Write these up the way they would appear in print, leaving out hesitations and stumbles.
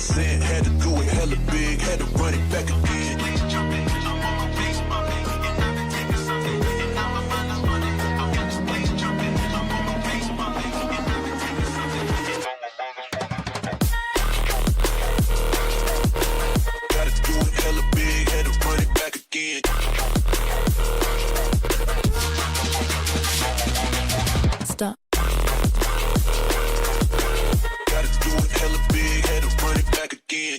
100%. Had to do it hella big, had to run it back again. Gotta do it hella big, had to run it back again. Stop. Gotta do it hella big, had to run it back again.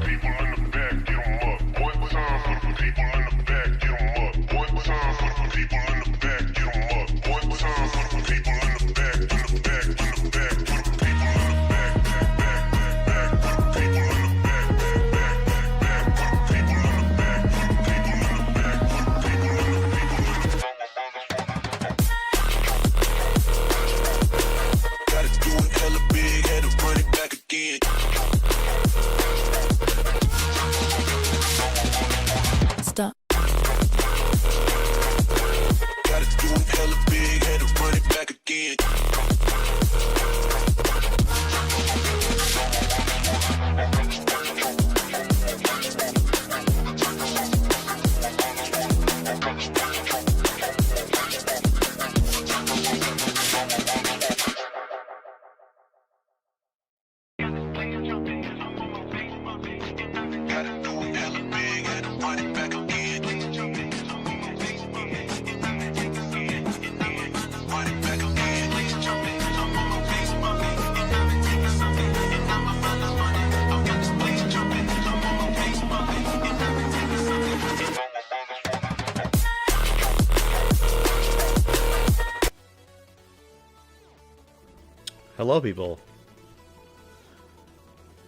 People in the back, get 'em up. One time for the people in the back, get 'em up. One time for the people in the back, get 'em up. One time for the people in the back, in the back, in the back, for the people in the back, back, back, for the people in the back, back, back, for the people in the back, for the people in the back, for the people in the Gotta do it hella big, had to run it back again. Stop. Gotta do it hella big, had to run it back again. Gotta do it hella big, had to run it back again. Run it back again. Hello, people.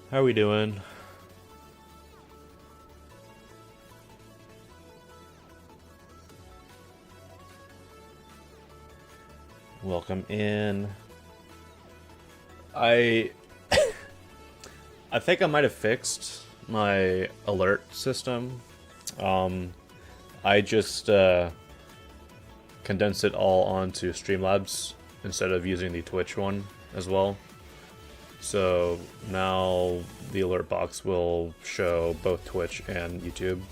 How are we doing? Welcome in. I think I might have fixed my alert system. I just condensed it all onto Streamlabs instead of using the Twitch one as well. So now the alert box will show both Twitch and YouTube.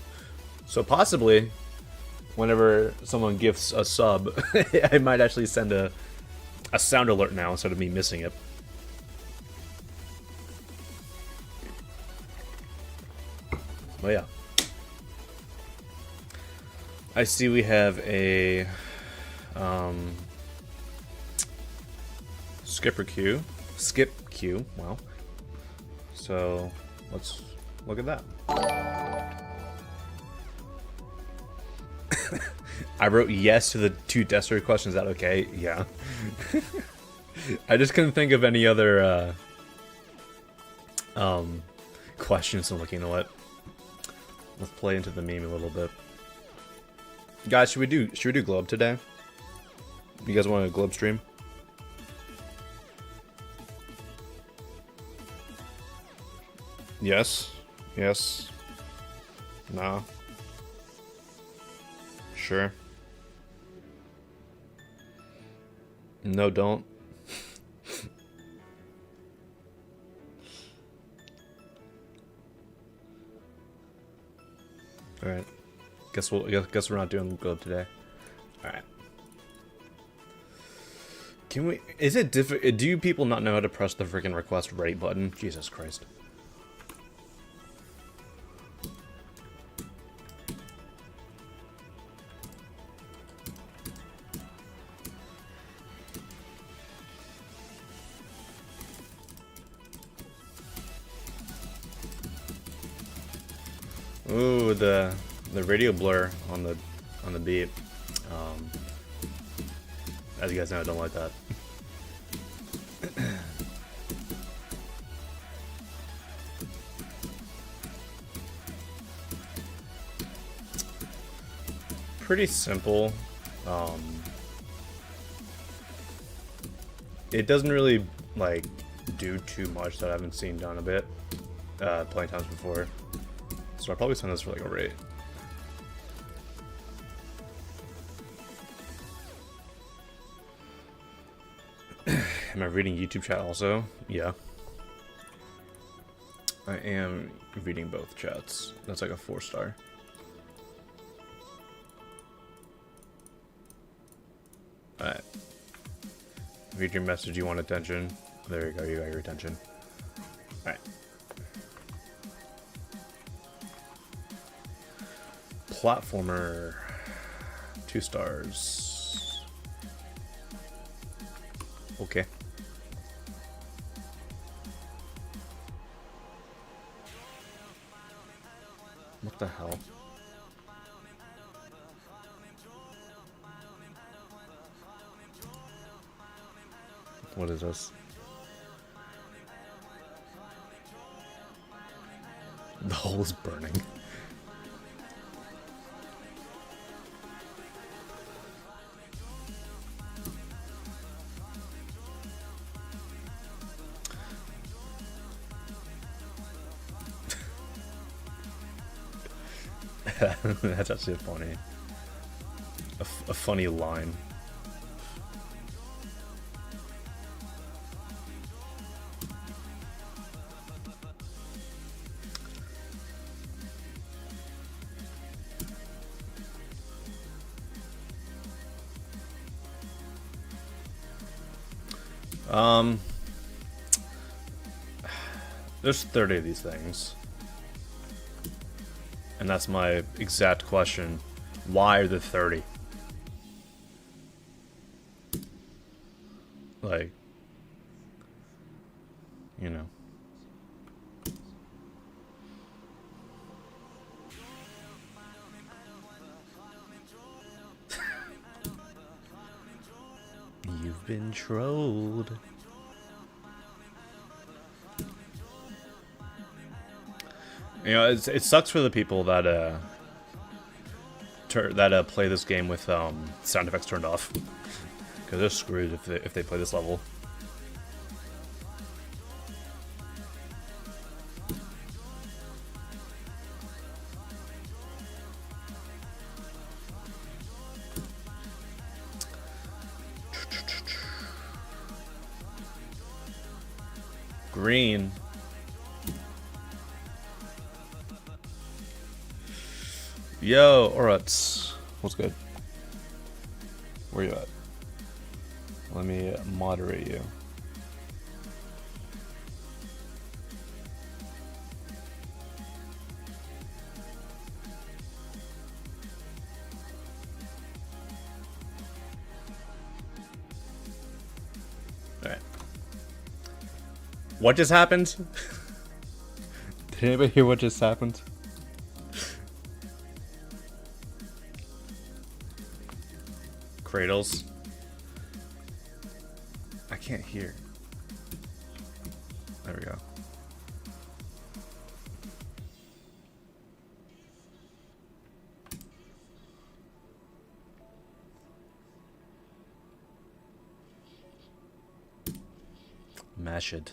So possibly, whenever someone gifts a sub, I might actually send a sound alert now instead of me missing it. Oh yeah. I see we have a skip queue. Wow. So let's look at that. I wrote yes to the 2 Destiny questions. Is that okay? Yeah. I just couldn't think of any other questions. So I'm like, you know what? Let's play into the meme a little bit. Guys, should we do Globe today? You guys want a Globe stream? Yes. Yes. No. Sure. No, don't. All right. Guess we're not doing Globe today. All right. Can we? Is it difficult? Do you people not know how to press the freaking request ready button? Jesus Christ. Ooh, the radio blur on the beat. As you guys know, I don't like that. Pretty simple. It doesn't really like do too much that I haven't seen done a bit playing times before. So I'll probably send this for like a rate. Am I reading YouTube chat also? Yeah. I am reading both chats. That's like a 4-star. Alright. Read your message, you want attention. There you go, you got your attention. Alright. Platformer. 2 stars. Okay. What the hell? What is this? The hole is burning. That's actually funny. A funny line. There's 30 of these things. And that's my exact question. Why are there 30? Like, you know. You've been trolled. You know, it sucks for the people that play this game with sound effects turned off, because they're screwed if they play this level. Green. Yo, alright. What's good? Where you at? Let me moderate you. Alright. What just happened? Did anybody hear what just happened? Cradles. I can't hear. There we go. Mash it.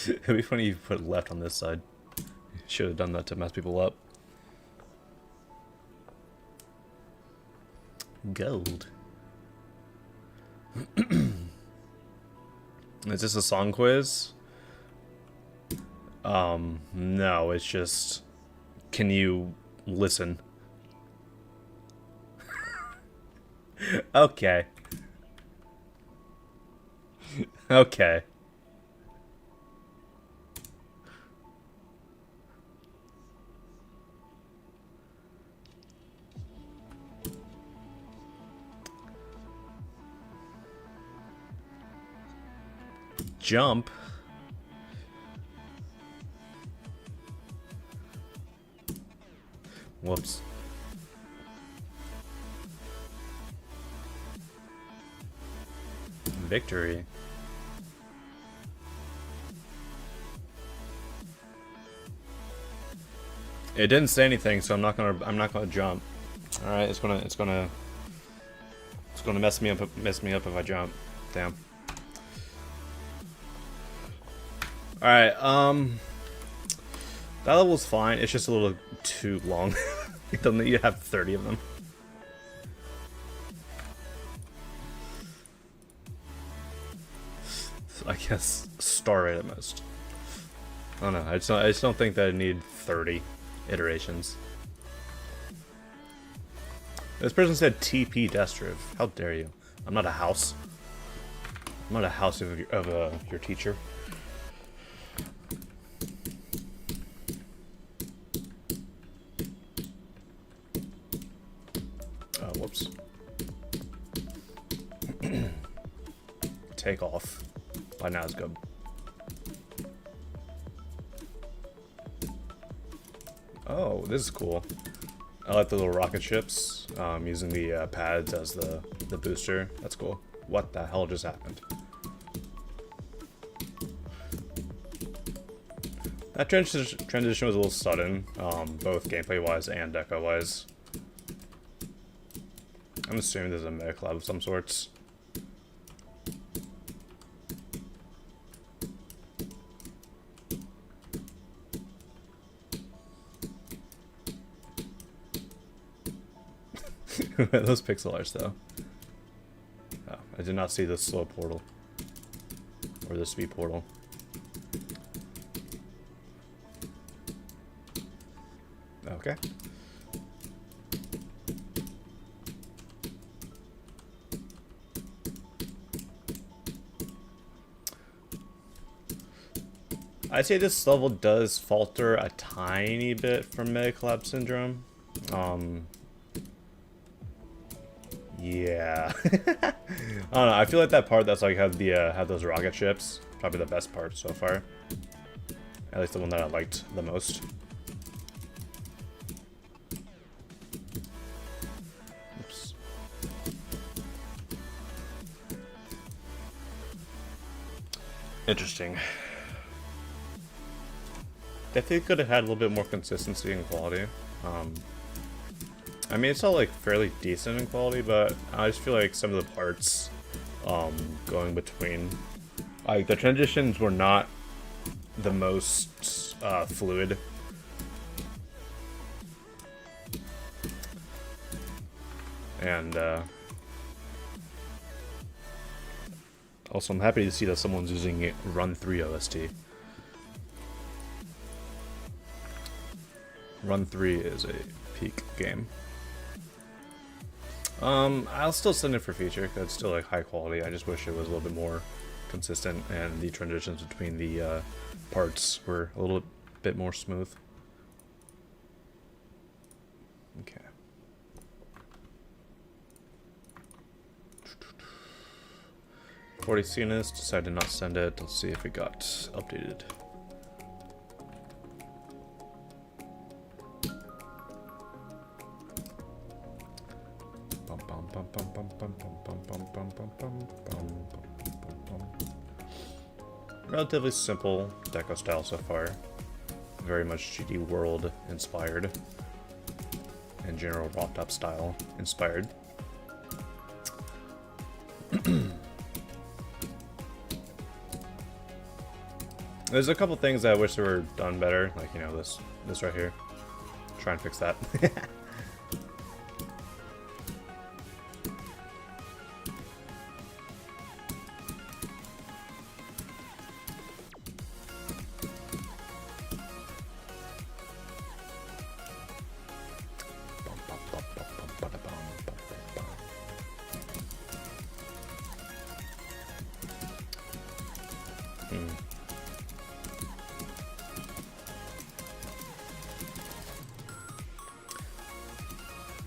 It'd be funny if you put left on this side. Should have done that to mess people up. Gold. Is this a song quiz? No, it's just, can you listen? Okay. Okay. Jump. Whoops. Victory. It didn't say anything, so I'm not gonna jump. All right, it's gonna mess me up if I jump. Damn. All right, that level's fine. It's just a little too long. It doesn't. You have 30 of them. Yes, star rate at most. I don't know. I just don't think that I need 30 iterations. This person said TP Destriv. How dare you? I'm not a house. I'm not a house of your teacher. Oh, whoops. Take off. By now it's good. Oh, this is cool. I like the little rocket ships, using the pads as the booster. That's cool. What the hell just happened? That transition was a little sudden, both gameplay-wise and deco-wise. I'm assuming there's a meta collab of some sorts. Those pixel arts, though. Oh, I did not see the slow portal. Or the speed portal. Okay. I'd say this level does falter a tiny bit from Mega Collab Syndrome. Yeah. I don't know, I feel like that part that's like have those rocket ships, probably the best part so far. At least the one that I liked the most. Oops. Interesting. Definitely could have had a little bit more consistency and quality. I mean, it's all like fairly decent in quality, but I just feel like some of the parts going between, like, the transitions were not the most fluid. And also, I'm happy to see that someone's using Run 3 OST. Run 3 is a peak game. I'll still send it for feature, because it's still like high quality. I just wish it was a little bit more consistent and the transitions between the parts were a little bit more smooth. Okay. Already seen this, decided to not send it. Let's see if it got updated. Relatively simple deco style so far. Very much GD World inspired. And general raw top style inspired. There's a couple things I wish were done better, like, you know, this right here. Try and fix that.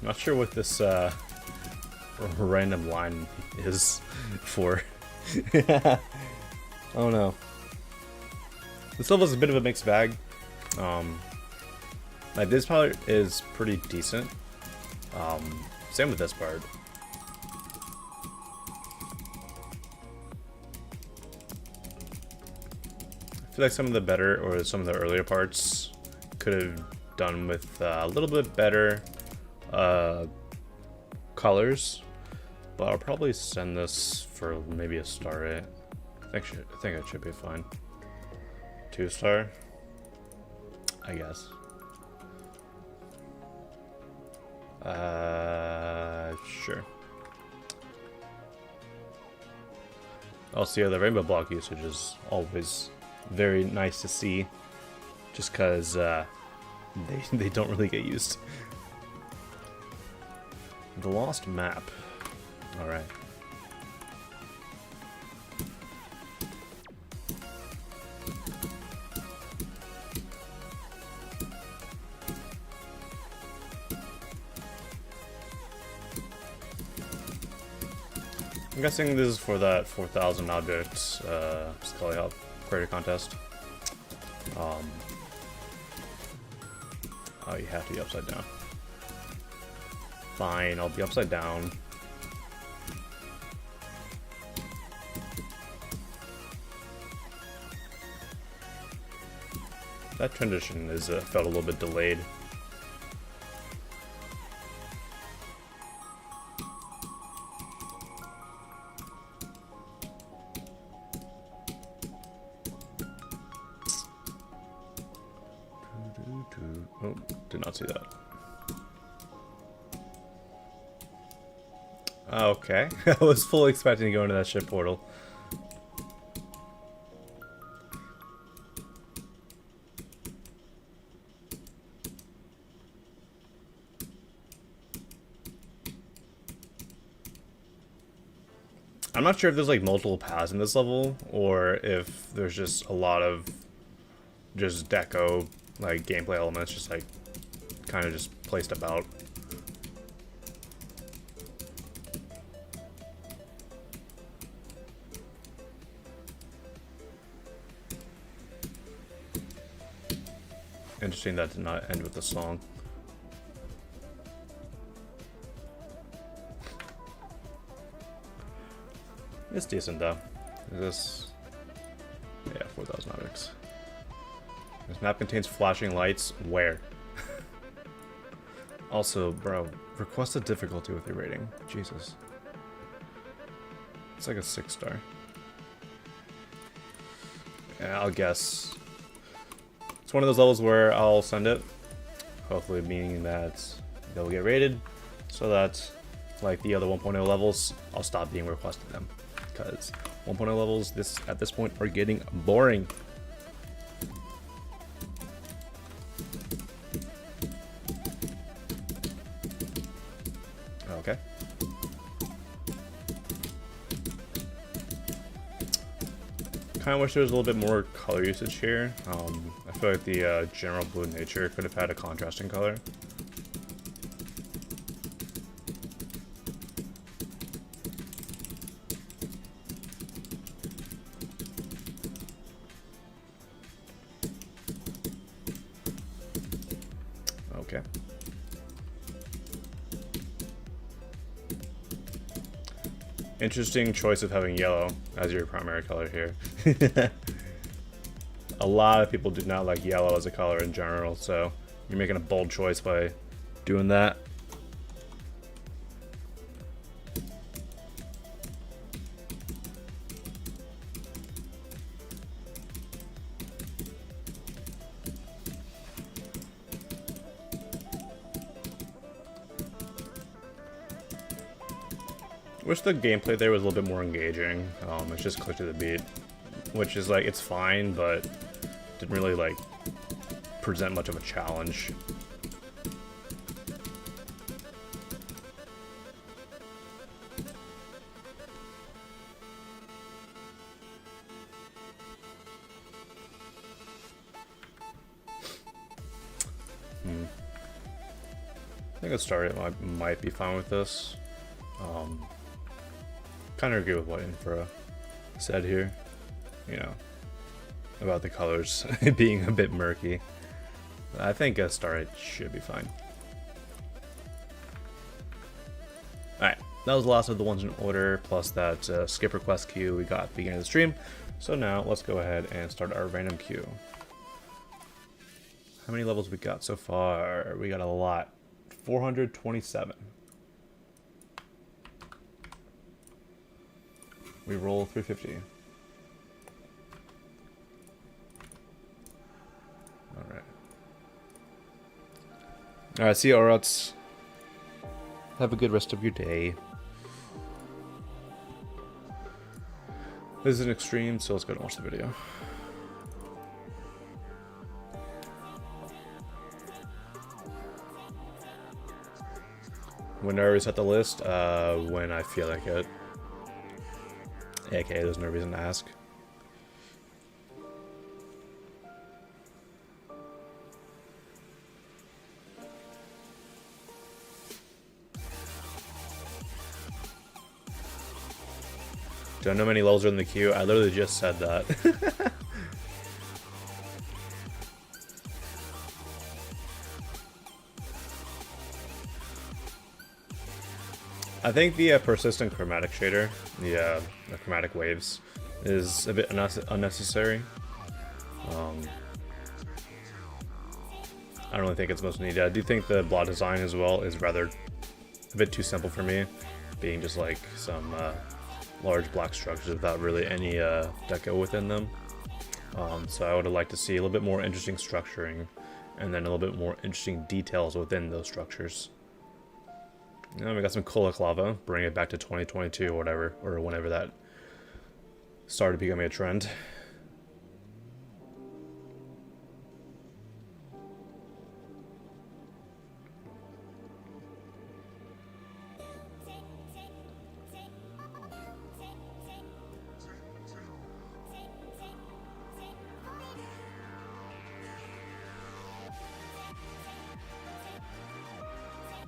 Not sure what this random line is for. I don't know. This level is a bit of a mixed bag. Like, this part is pretty decent. Same with this part. I feel like some of the better, or some of the earlier parts, could have done with a little bit better colors, but I'll probably send this for maybe a star rate. I think it should be fine. 2-star, I guess. Sure. Also, yeah, the rainbow block usage is always very nice to see, just because they don't really get used. The lost map. All right. I'm guessing this is for that 4,000 objects Scully Hop creator contest. Oh, you have to be upside down. Fine, I'll be upside down. That transition is felt a little bit delayed. Oh, did not see that. Okay, I was fully expecting to go into that ship portal. I'm not sure if there's like multiple paths in this level, or if there's just a lot of just deco, like gameplay elements, just like kind of just placed about. Interesting that did not end with a song. It's decent though. Is this? Yeah, 4,000 objects. This map contains flashing lights. Where? Also, bro, request a difficulty with your rating. Jesus. It's like a 6-star. Yeah, I'll guess. It's one of those levels where I'll send it, hopefully meaning that they'll get rated, so that, like the other 1.0 levels, I'll stop being requested them. Because 1.0 levels at this point are getting boring. Okay. Kind of wish there was a little bit more color usage here. I feel like the general blue nature could have had a contrasting color. Okay. Interesting choice of having yellow as your primary color here. A lot of people do not like yellow as a color in general, so you're making a bold choice by doing that. Wish the gameplay there was a little bit more engaging. It's just click to the beat, which is like, it's fine, but didn't really like present much of a challenge. I think a start might be fine with this. Kind of agree with what Infra said here, you know, about the colors being a bit murky. I think a start should be fine. Alright, that was the last of the ones in order, plus that skip request queue we got at the beginning of the stream. So now let's go ahead and start our random queue. How many levels we got so far? We got a lot. 427. We roll 350. Alright. Alright, see you, Orats. Have a good rest of your day. This is an extreme, so let's go and watch the video. When do I reset the list? When I feel like it. AKA, there's no reason to ask. Do I know how many levels are in the queue? I literally just said that. I think the persistent chromatic shader, the chromatic waves, is a bit unnecessary. I don't really think it's most needed. I do think the block design as well is rather a bit too simple for me, being just like some large block structures without really any deco within them. So I would have liked to see a little bit more interesting structuring, and then a little bit more interesting details within those structures. And we got some Kolak lava, bring it back to 2022 or whatever, or whenever that started becoming a trend.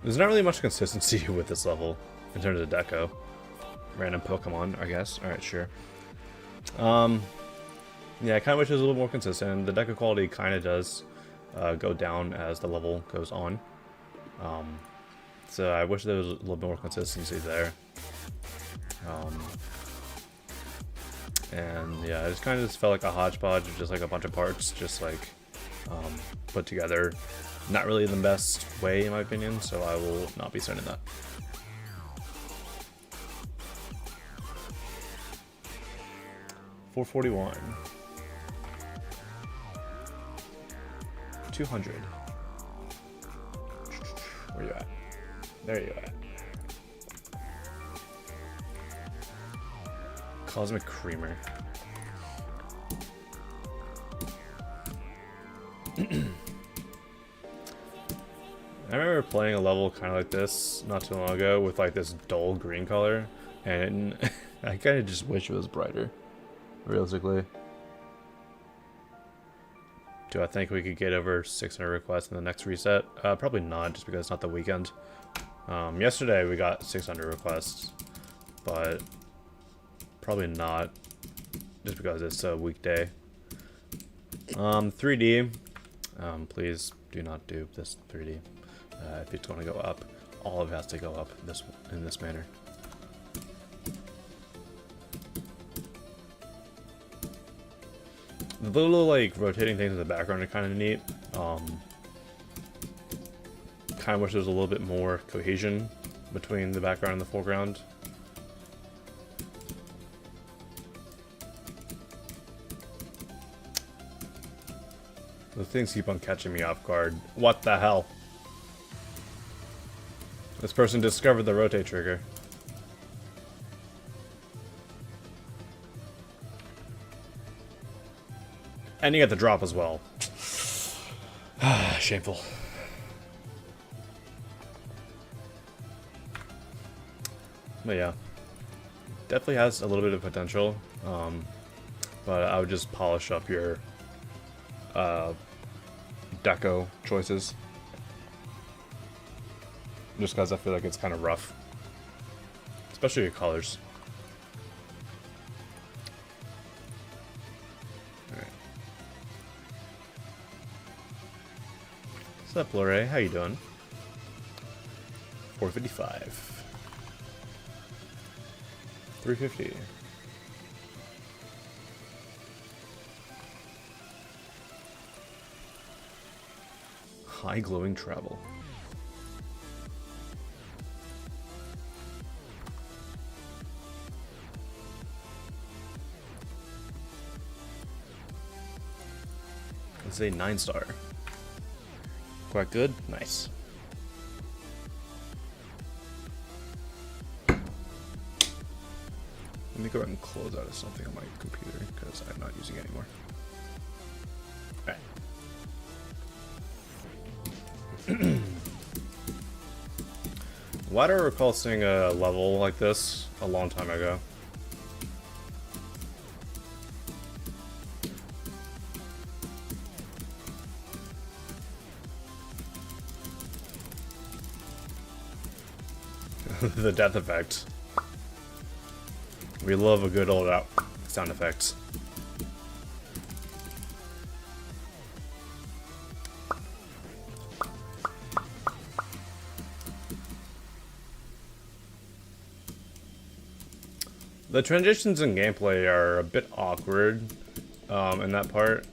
There's not really much consistency with this level in terms of deco. Random Pokemon, I guess. Alright, sure. Yeah, I kind of wish it was a little more consistent. The deco quality kind of does go down as the level goes on. So I wish there was a little bit more consistency there. And yeah, it just kind of just felt like a hodgepodge of just like a bunch of parts, just like put together. Not really the best way, in my opinion, so I will not be sending that. $441. 200. Where you at? There you at. Cosmic Creamer. I remember playing a level kind of like this not too long ago with like this dull green color, and I kind of just wish it was brighter, realistically. Do I think we could get over 600 requests in the next reset? Probably not, just because it's not the weekend. Yesterday we got 600 requests, but probably not, just because it's a weekday. 3D, please do not do this 3D. If it's going to go up, all of it has to go up in this manner. The little like rotating things in the background are kind of neat. Kind of wish there was a little bit more cohesion between the background and the foreground. The things keep on catching me off guard. What the hell? This person discovered the rotate trigger. And you get the drop as well. Shameful. But yeah. Definitely has a little bit of potential. But I would just polish up your deco choices. Just because I feel like it's kind of rough. Especially your colors. Alright. What's up, Lore? How you doing? 455. 350. High glowing travel. It's a 9-star. Quite good. Nice. Let me go ahead and close out of something on my computer because I'm not using it anymore. Alright. Why do I recall seeing a level like this a long time ago? The death effect. We love a good old out sound effects. The transitions in gameplay are a bit awkward in that part.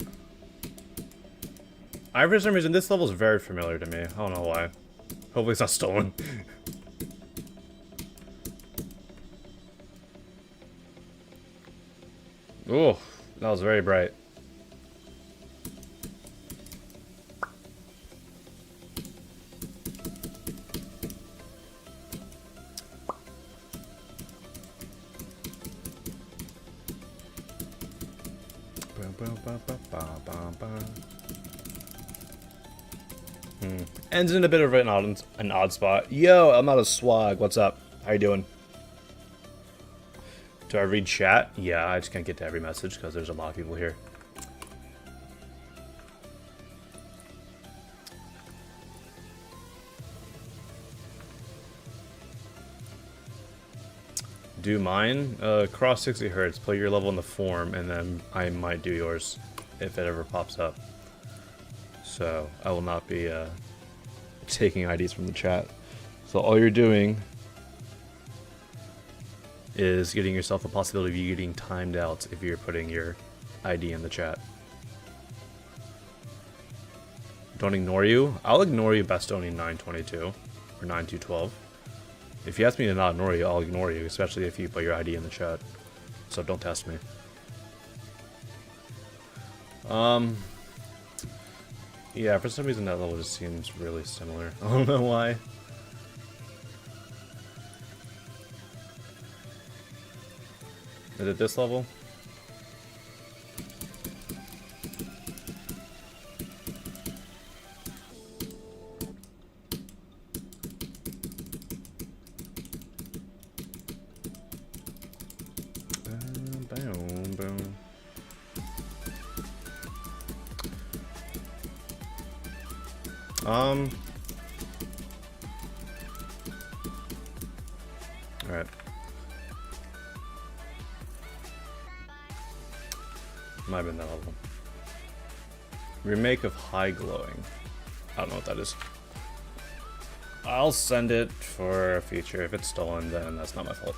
For some reason, this level is very familiar to me. I don't know why. Hopefully it's not stolen. Oh, that was very bright. Ends in a bit of an odd spot. Yo, I'm out of swag. What's up? How you doing? Do I read chat? Yeah, I just can't get to every message because there's a lot of people here. Do mine? Cross 60 hertz. Play your level in the form, and then I might do yours if it ever pops up. So I will not be taking IDs from the chat. So all you're doing is getting yourself a possibility of you getting timed out if you're putting your ID in the chat. Don't ignore you. I'll ignore you best owning 922 or 9212. If you ask me to not ignore you, I'll ignore you, especially if you put your ID in the chat. So don't test me. Yeah, for some reason that level just seems really similar. I don't know why. Is it this level? Boom, boom. Alright. Might have been that level. Remake of High Glowing. I don't know what that is. I'll send it for a feature. If it's stolen, then that's not my fault.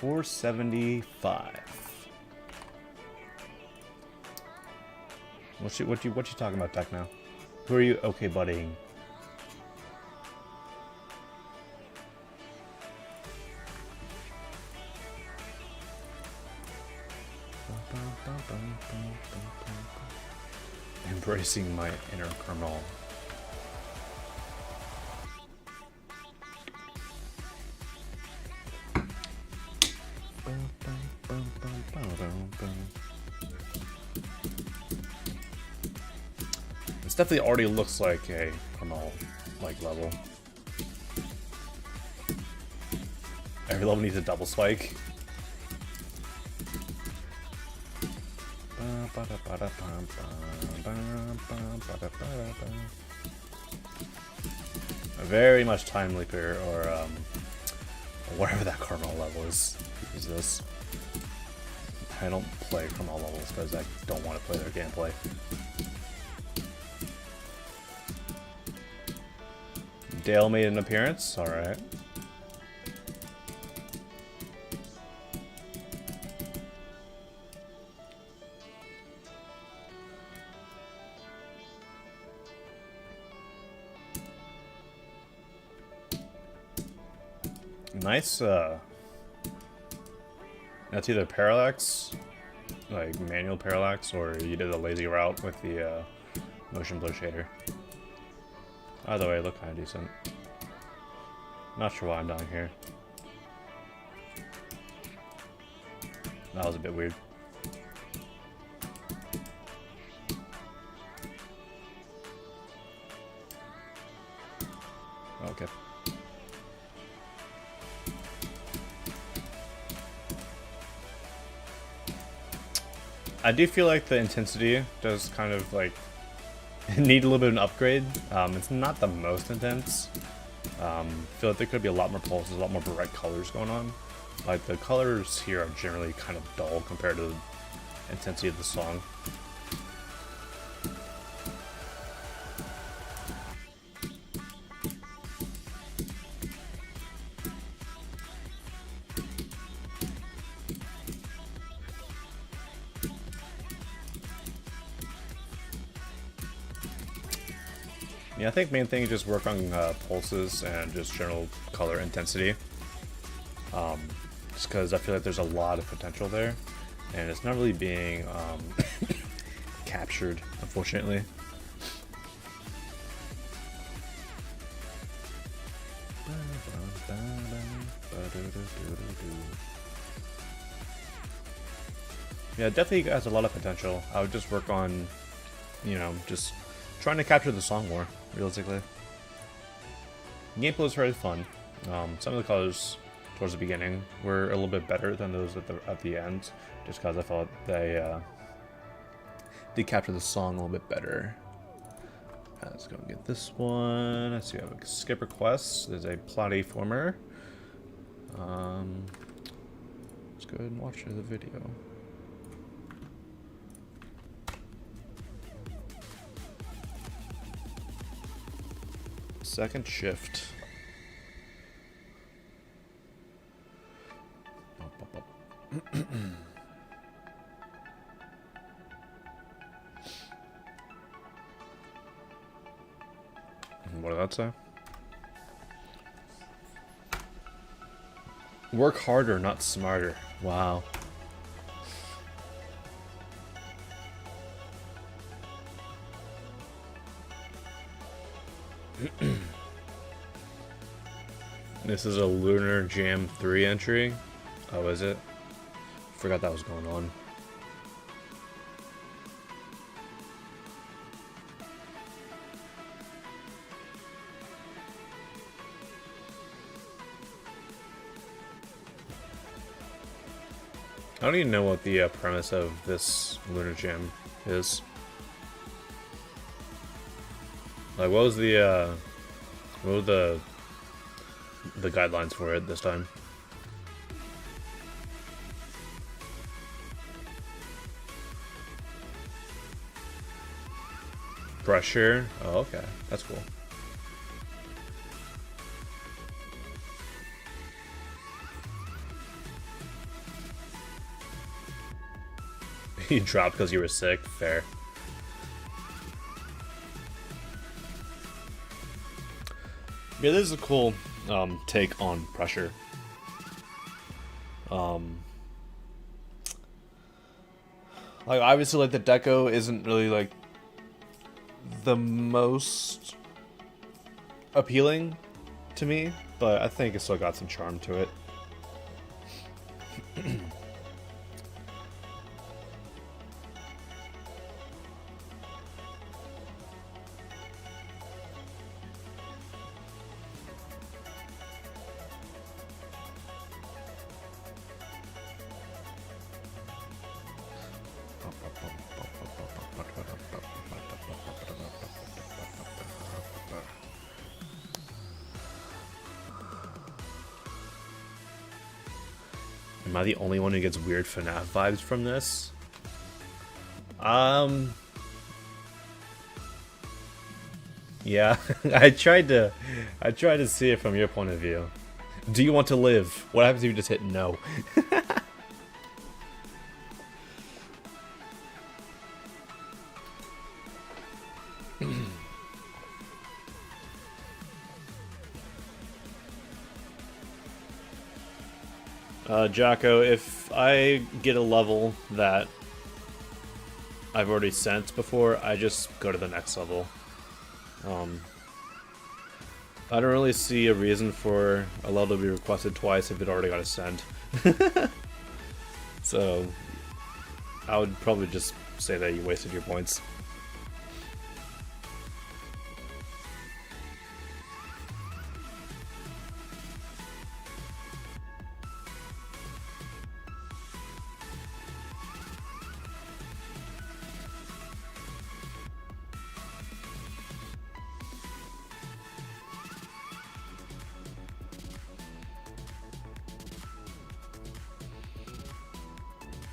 $475. What you talking about, Tech now? Who are you? Okay, buddying. Embracing my inner kernel. This definitely already looks like a kernel like level. Every level needs a double spike. Very much Time Leaper or whatever that kernel level is. Use this. I don't play kernel levels because I don't want to play their gameplay. Dale made an appearance. All right. Nice, That's either parallax, like manual parallax, or you did the lazy route with the motion blur shader. Either way, it looked kind of decent. Not sure why I'm down here. That was a bit weird. Okay. I do feel like the intensity does kind of like need a little bit of an upgrade. It's not the most intense. I feel like there could be a lot more pulses, a lot more bright colors going on. Like the colors here are generally kind of dull compared to the intensity of the song. Yeah, I think main thing is just work on pulses and just general color intensity. Just because I feel like there's a lot of potential there, and it's not really being captured, unfortunately. Yeah, definitely has a lot of potential. I would just work on, you know, just trying to capture the song more, realistically. Gameplay was very fun. Some of the colors towards the beginning were a little bit better than those at the end, just because I thought they did capture the song a little bit better. Let's go and get this one. Let's see, we have a skip request. There's a platformer. Let's go ahead and watch the video. Second shift. What did that say? Work harder, not smarter. Wow. This is a Lunar Jam 3 entry. Oh, is it? Forgot that was going on. I don't even know what the premise of this Lunar Jam is. Like, what was the guidelines for it this time? Pressure? Oh, okay. That's cool. You dropped because you were sick? Fair. Yeah, this is a cool take on pressure. Like, obviously, like, the deco isn't really, like, the most appealing to me, but I think it still got some charm to it. Am I the only one who gets weird FNAF vibes from this? Yeah, I tried to see it from your point of view. Do you want to live? What happens if you just hit no? Jacko, if I get a level that I've already sent before, I just go to the next level. I don't really see a reason for a level to be requested twice if it already got sent. So, I would probably just say that you wasted your points.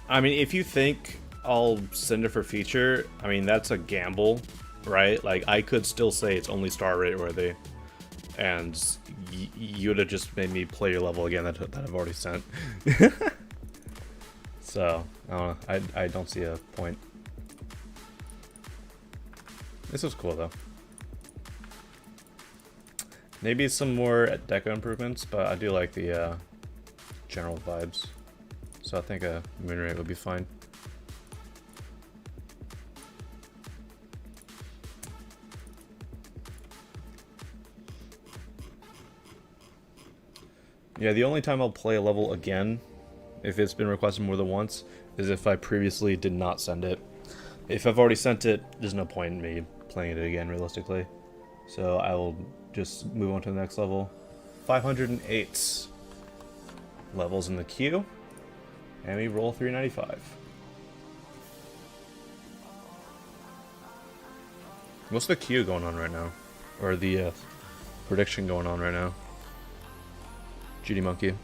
I mean, if you think I'll send it for feature, I mean, that's a gamble, right? Like, I could still say it's only star rate worthy, and you would have just made me play your level again that I've already sent. So, I don't know. I don't see a point. This was cool, though. Maybe some more deco improvements, but I do like the general vibes. So I think a moon rate would be fine. Yeah, the only time I'll play a level again, if it's been requested more than once, is if I previously did not send it. If I've already sent it, there's no point in me playing it again, realistically. So I will just move on to the next level. 508 levels in the queue. And we roll 395. What's the queue going on right now? Or the prediction going on right now? GD Monkey.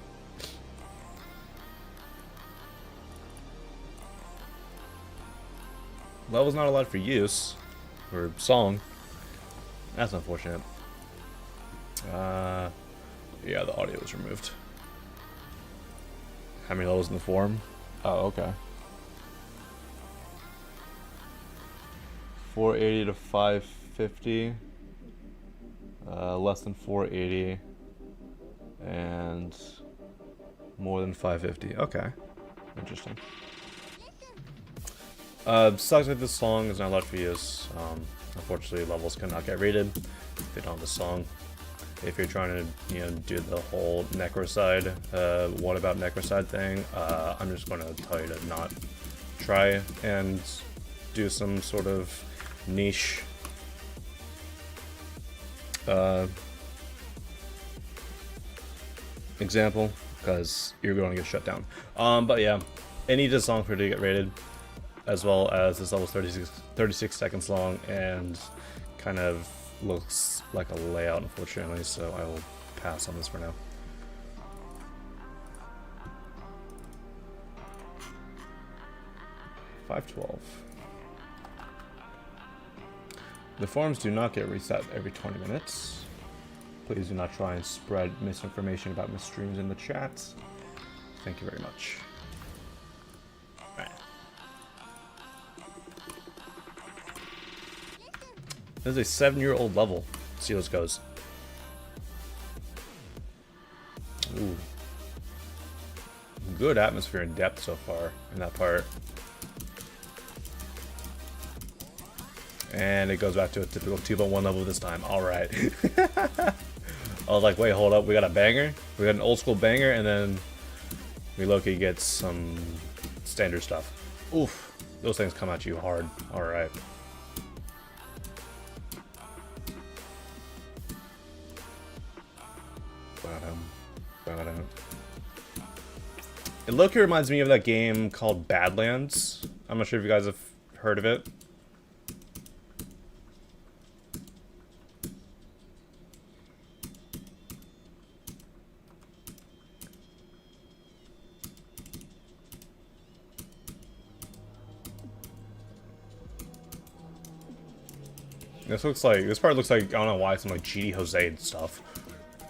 Level's not allowed for use. Or song. That's unfortunate. Yeah, the audio was removed. How many levels in the forum? Oh, okay. 480 to 550. Less than 480. And more than 550. Okay. Interesting. Sucks that this song is not allowed for use. Unfortunately, levels cannot get rated if they don't have the song. If you're trying to, do the whole necrocide, what about necrocide thing, I'm just going to tell you to not try and do some sort of niche example, because you're going to get shut down. But yeah, it needs a song for it to get rated, as well as this level's 36 seconds long and kind of looks like a layout, unfortunately, so I will pass on this for now. $5.12. The forums do not get reset every 20 minutes. Please do not try and spread misinformation about my streams in the chat. Thank you very much. Alright. This is a 7-year-old level. Let's see how this goes. Ooh. Good atmosphere and depth so far in that part. And it goes back to a typical 2.1 level this time. Alright. I was like, wait, hold up. We got a banger? We got an old school banger, and then we low-key get some standard stuff. Oof. Those things come at you hard. Alright. It low-key reminds me of that game called Badlands. I'm not sure if you guys have heard of it. This part looks like, I don't know why, some like GD Jose and stuff.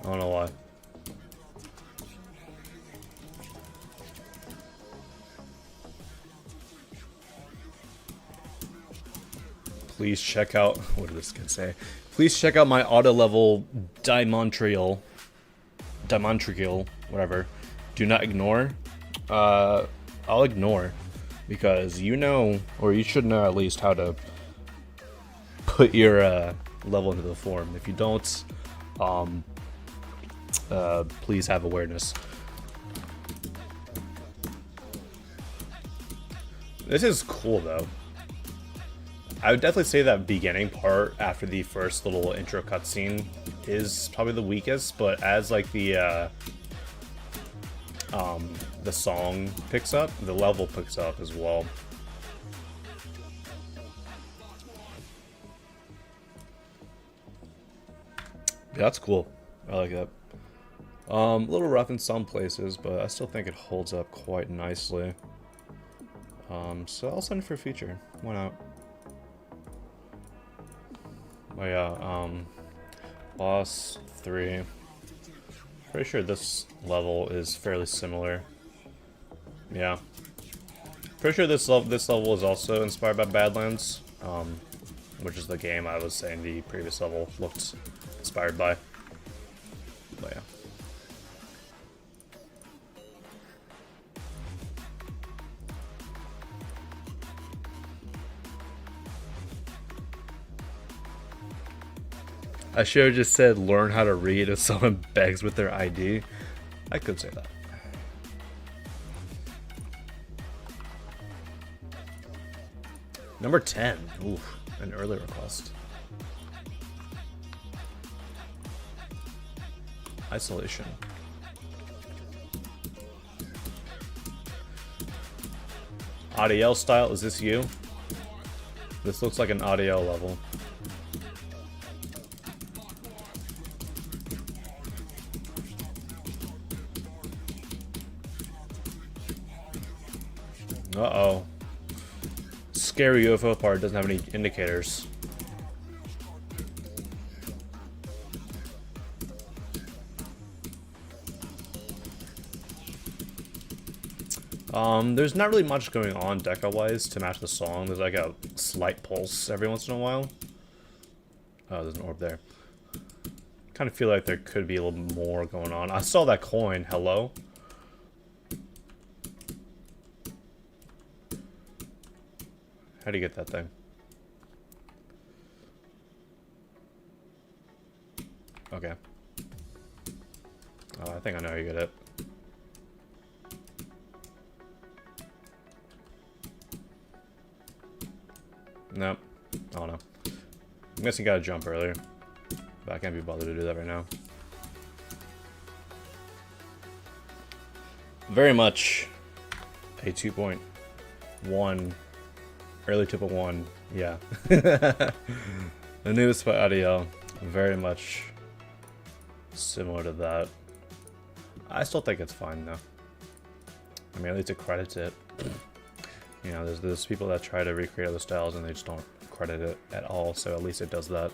I don't know why. Please check out, what did this kid say? Please check out my auto level Dimontrial, whatever. Do not ignore. I'll ignore because you know, or you should know at least how to put your level into the form. If you don't, please have awareness. This is cool though. I would definitely say that beginning part after the first little intro cutscene is probably the weakest, but as like the song picks up, the level picks up as well. Yeah, that's cool. I like that. A little rough in some places, but I still think it holds up quite nicely. So I'll send it for a feature. Why not? Oh yeah, boss 3. Pretty sure this level is fairly similar. Yeah. Pretty sure this level is also inspired by Badlands, which is the game I was saying the previous level looked inspired by. But yeah. I should have just said learn how to read if someone begs with their ID. I could say that. Number 10. Oof, an early request. Isolation. Audio style, is this you? This looks like an audio level. Uh-oh. Scary UFO part doesn't have any indicators. There's not really much going on deca-wise to match the song. There's like a slight pulse every once in a while. Oh, there's an orb there. Kind of feel like there could be a little more going on. I saw that coin. Hello? How do you get that thing? Okay. Oh, I think I know how you get it. Nope. I don't know. I'm guessing you gotta jump earlier. But I can't be bothered to do that right now. Very much a 2.1. Early 2.1, yeah. The newest by audio, very much similar to that. I still think it's fine though. I mean, at least it credits it. You know, there's people that try to recreate other styles and they just don't credit it at all, so at least it does that.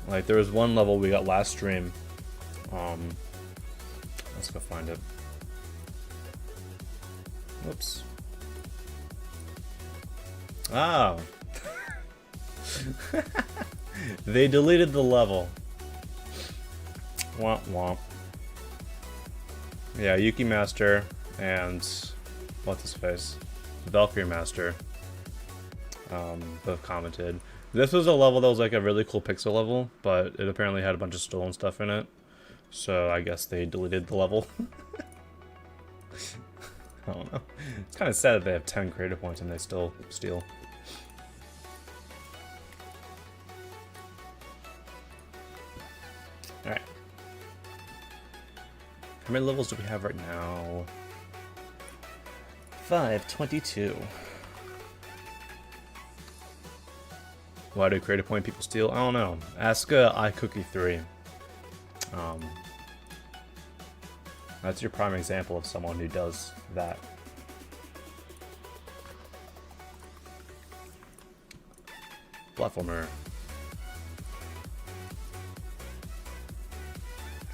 Like, there was one level we got last stream. Let's go find it. Whoops. Oh. They deleted the level. Womp womp. Yeah, Yuki Master and what's his face? Valkyrie Master. Both commented. This was a level that was like a really cool pixel level, but it apparently had a bunch of stolen stuff in it. So I guess they deleted the level. I don't know. It's kind of sad that they have 10 creative points and they still steal. Alright. How many levels do we have right now? 522. Why do creative point people steal? I don't know. Ask iCookie3. That's your prime example of someone who does that. Platformer.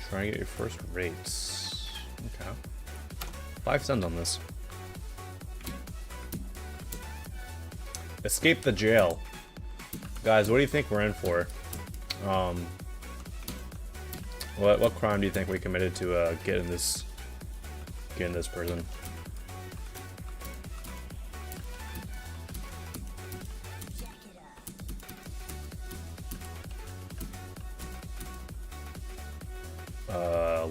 Try and get your first rates. Okay. 5 cents on this. Escape the jail. Guys, what do you think we're in for? What crime do you think we committed to getting this person?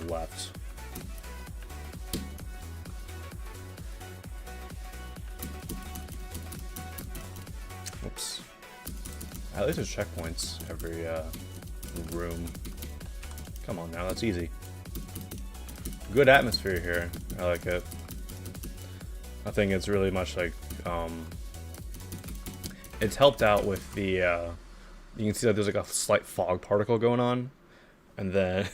Left. Oops. At least there's checkpoints every room. Come on now, that's easy. Good atmosphere here. I like it. I think it's really much like it's helped out with the you can see that there's like a slight fog particle going on, and then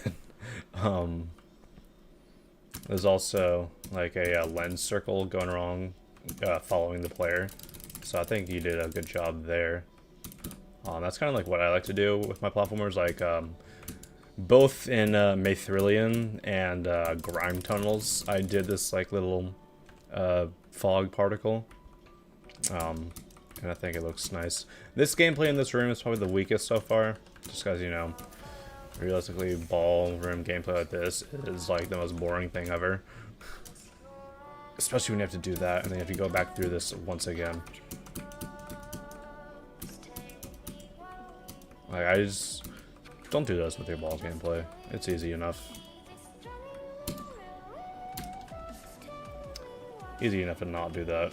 there's also like a lens circle going wrong following the player. So I think you did a good job there. That's kind of like what I like to do with my platformers, like both in Mathrillian and Grime Tunnels. I did this like little fog particle, and I think it looks nice. This gameplay in this room is probably the weakest so far, just because, you know, realistically, ballroom gameplay like this is like the most boring thing ever. Especially when you have to do that, and then you have to go back through this once again. Like, I just don't do this with your balls gameplay. It's easy enough. Easy enough to not do that.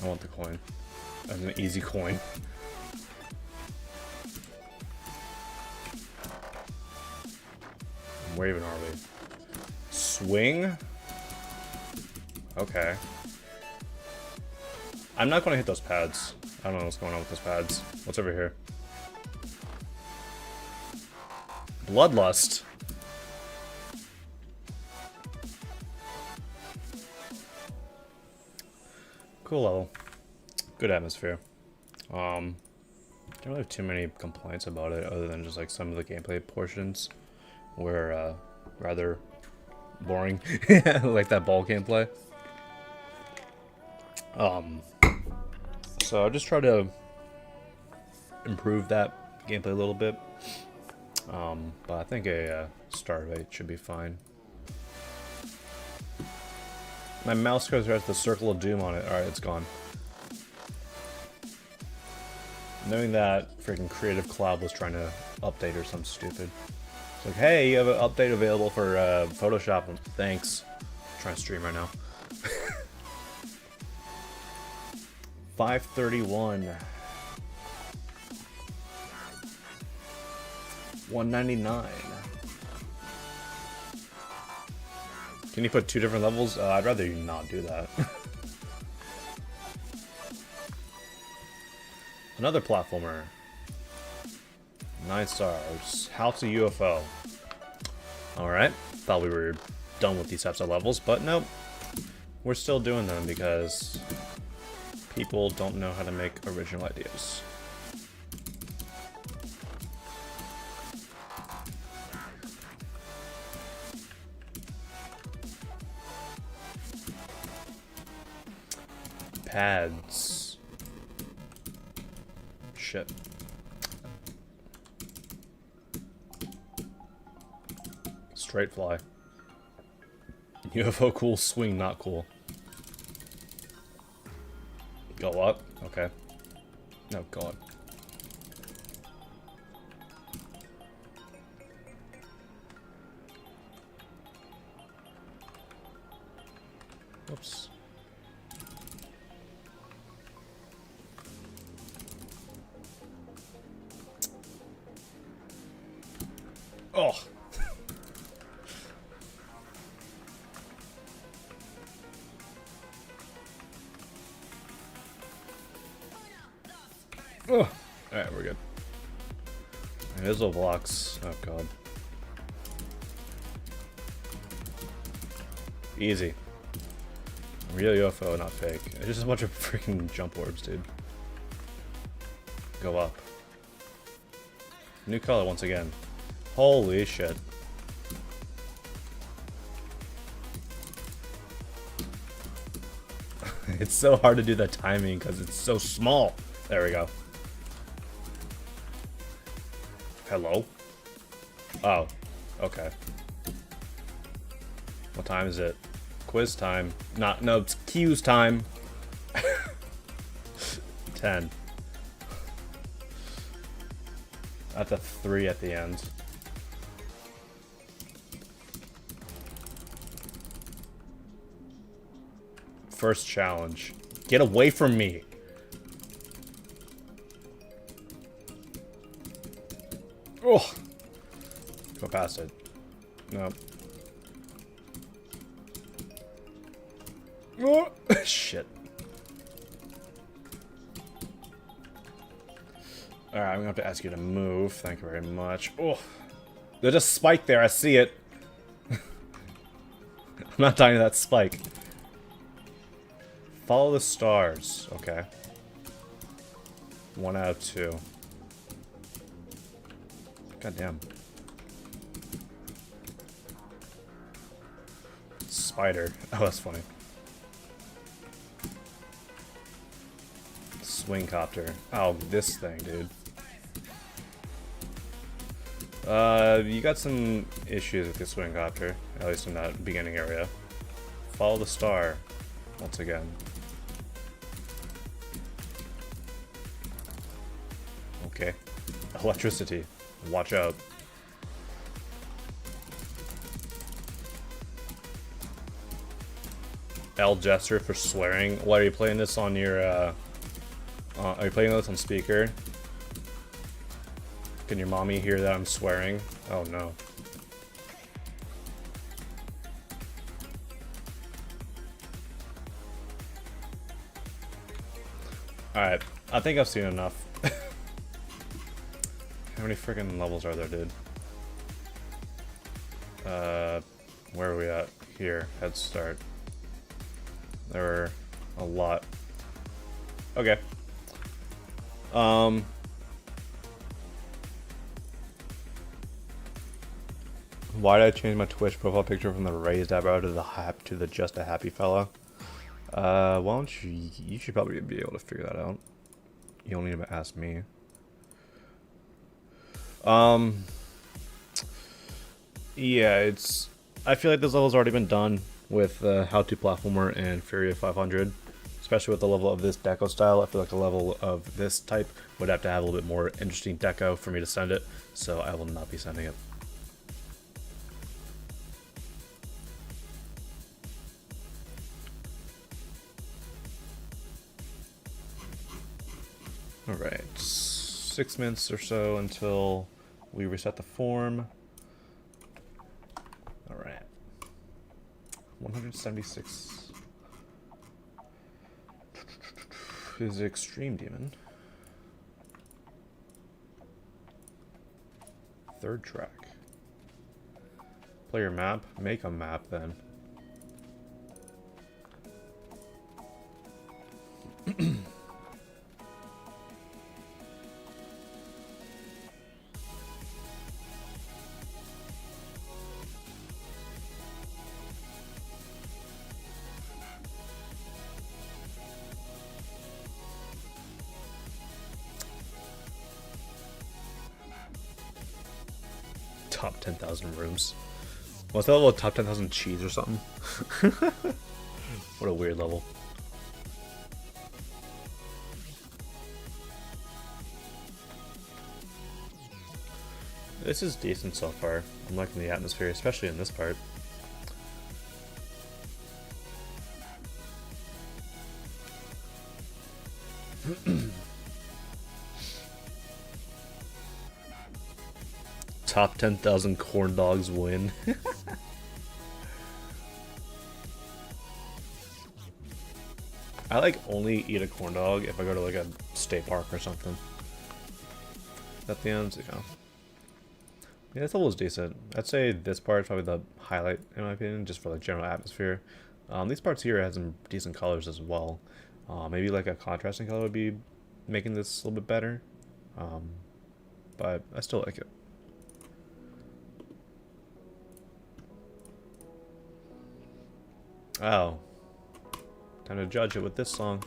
I want the coin. That's an easy coin. Where even are we? Swing? Okay. I'm not going to hit those pads. I don't know what's going on with those pads. What's over here? Bloodlust. Cool level. Good atmosphere. Don't really have too many complaints about it, other than just like some of the gameplay portions were rather boring, like that ball gameplay. So I'll just try to improve that gameplay a little bit. But I think a star rate should be fine. My mouse cursor has the circle of doom on it. Alright, it's gone. Knowing that freaking Creative Cloud was trying to update or something stupid. It's like, hey, you have an update available for Photoshop. Thanks. I'm trying to stream right now. 531. 199. Can you put 2 different levels? I'd rather you not do that. Another platformer. 9 stars. House of UFO. Alright. Thought we were done with these types of levels, but nope. We're still doing them because people don't know how to make original ideas. Pads. Shit. Straight fly. UFO cool, swing not cool. Go up? Okay. Oh god. Whoops. Oh. Oh. Alright, we're good. Invisible blocks. Oh god. Easy. Real UFO, not fake. It's just a bunch of freaking jump orbs, dude. Go up. New color once again. Holy shit. It's so hard to do the timing because it's so small. There we go. Hello? Oh, okay. What time is it? Quiz time. No, it's Q's time. 10. That's a 3 at the end. First challenge. Get away from me. Oh. Go past it. No. Oh. Shit. Alright, I'm gonna have to ask you to move. Thank you very much. Oh. There's a spike there. I see it. I'm not dying to that spike. Follow the stars. Okay. 1 out of 2. God damn. Spider. Oh, that's funny. Swing copter. Oh, this thing, dude. You got some issues with the swing copter, at least in that beginning area. Follow the star. Once again. Okay. Electricity. Watch out. L gesture for swearing. What, are you playing this on your, are you playing this on speaker? Can your mommy hear that I'm swearing? Oh no. Alright, I think I've seen enough. How many freaking levels are there, dude? Where are we at? Here, head start. There were a lot. Okay. Why did I change my Twitch profile picture from the raised eyebrow to the just a happy fella? Why don't you should probably be able to figure that out. You don't need to ask me. Yeah, I feel like this level's already been done with How to Platformer and Fury 500. Especially with the level of this deco style, I feel like the level of this type would have to have a little bit more interesting deco for me to send it, so I will not be sending it. Alright, 6 minutes or so until we reset the form. Alright. 176 is Extreme Demon. 3rd track. Player map? Make a map then. Top 10,000 rooms. What's that level? Top 10,000 cheese or something? What a weird level. This is decent so far. I'm liking the atmosphere, especially in this part. Top 10,000 corn dogs win. I like only eat a corn dog if I go to like a state park or something. At the end, yeah. Yeah, this level is decent. I'd say this part is probably the highlight in my opinion, just for like general atmosphere. These parts here have some decent colors as well. Maybe like a contrasting color would be making this a little bit better. But I still like it. Oh. Time to judge it with this song.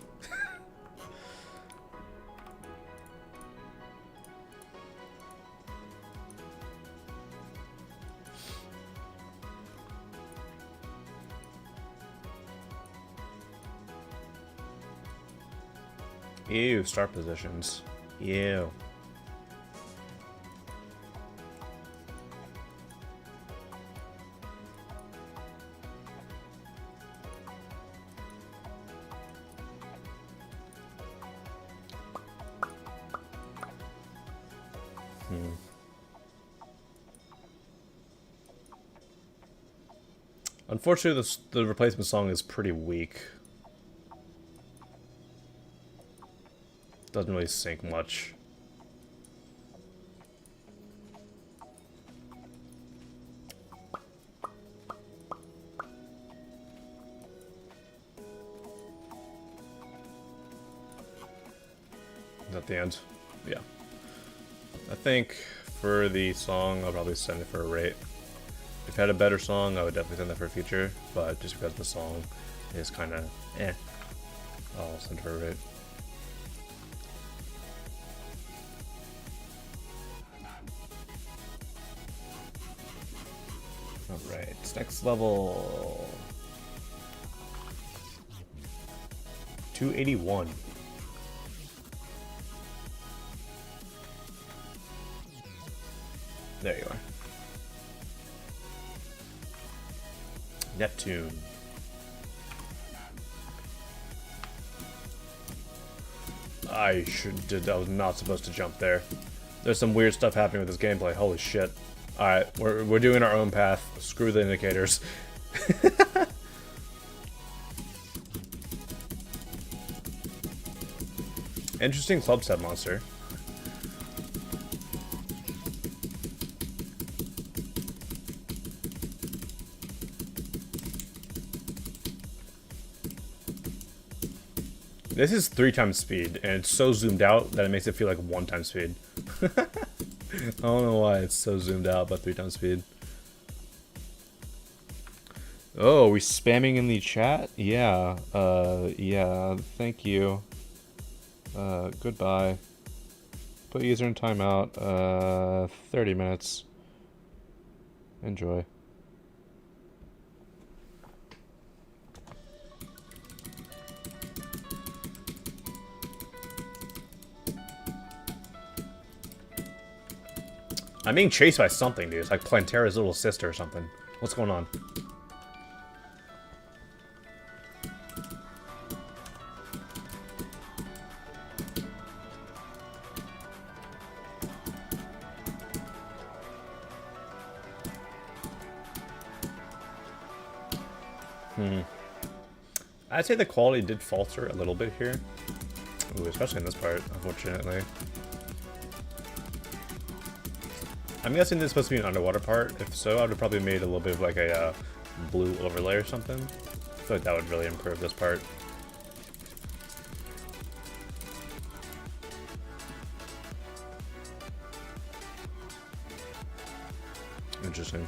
Ew, start positions. Ew. Unfortunately, the replacement song is pretty weak. Doesn't really sync much. Is that the end? Yeah. I think for the song, I'll probably send it for a rate. If I had a better song, I would definitely send that for a feature, but just because the song is kind of eh, I'll send it for a rate. Alright, next level. 281. There you are. Neptune. I was not supposed to jump there. There's some weird stuff happening with this gameplay. Holy shit. Alright, we're doing our own path. Screw the indicators. Interesting club set monster. This is 3 times speed, and it's so zoomed out that it makes it feel like 1 time speed. I don't know why it's so zoomed out, but 3 times speed. Oh, are we spamming in the chat? Yeah, yeah, thank you. Goodbye. Put user in timeout, 30 minutes. Enjoy. I'm being chased by something, dude. It's like Plantera's little sister or something. What's going on? I'd say the quality did falter a little bit here. Ooh, especially in this part, unfortunately. I'm guessing this is supposed to be an underwater part. If so, I would have probably made a little bit of like a blue overlay or something. I feel like that would really improve this part. Interesting.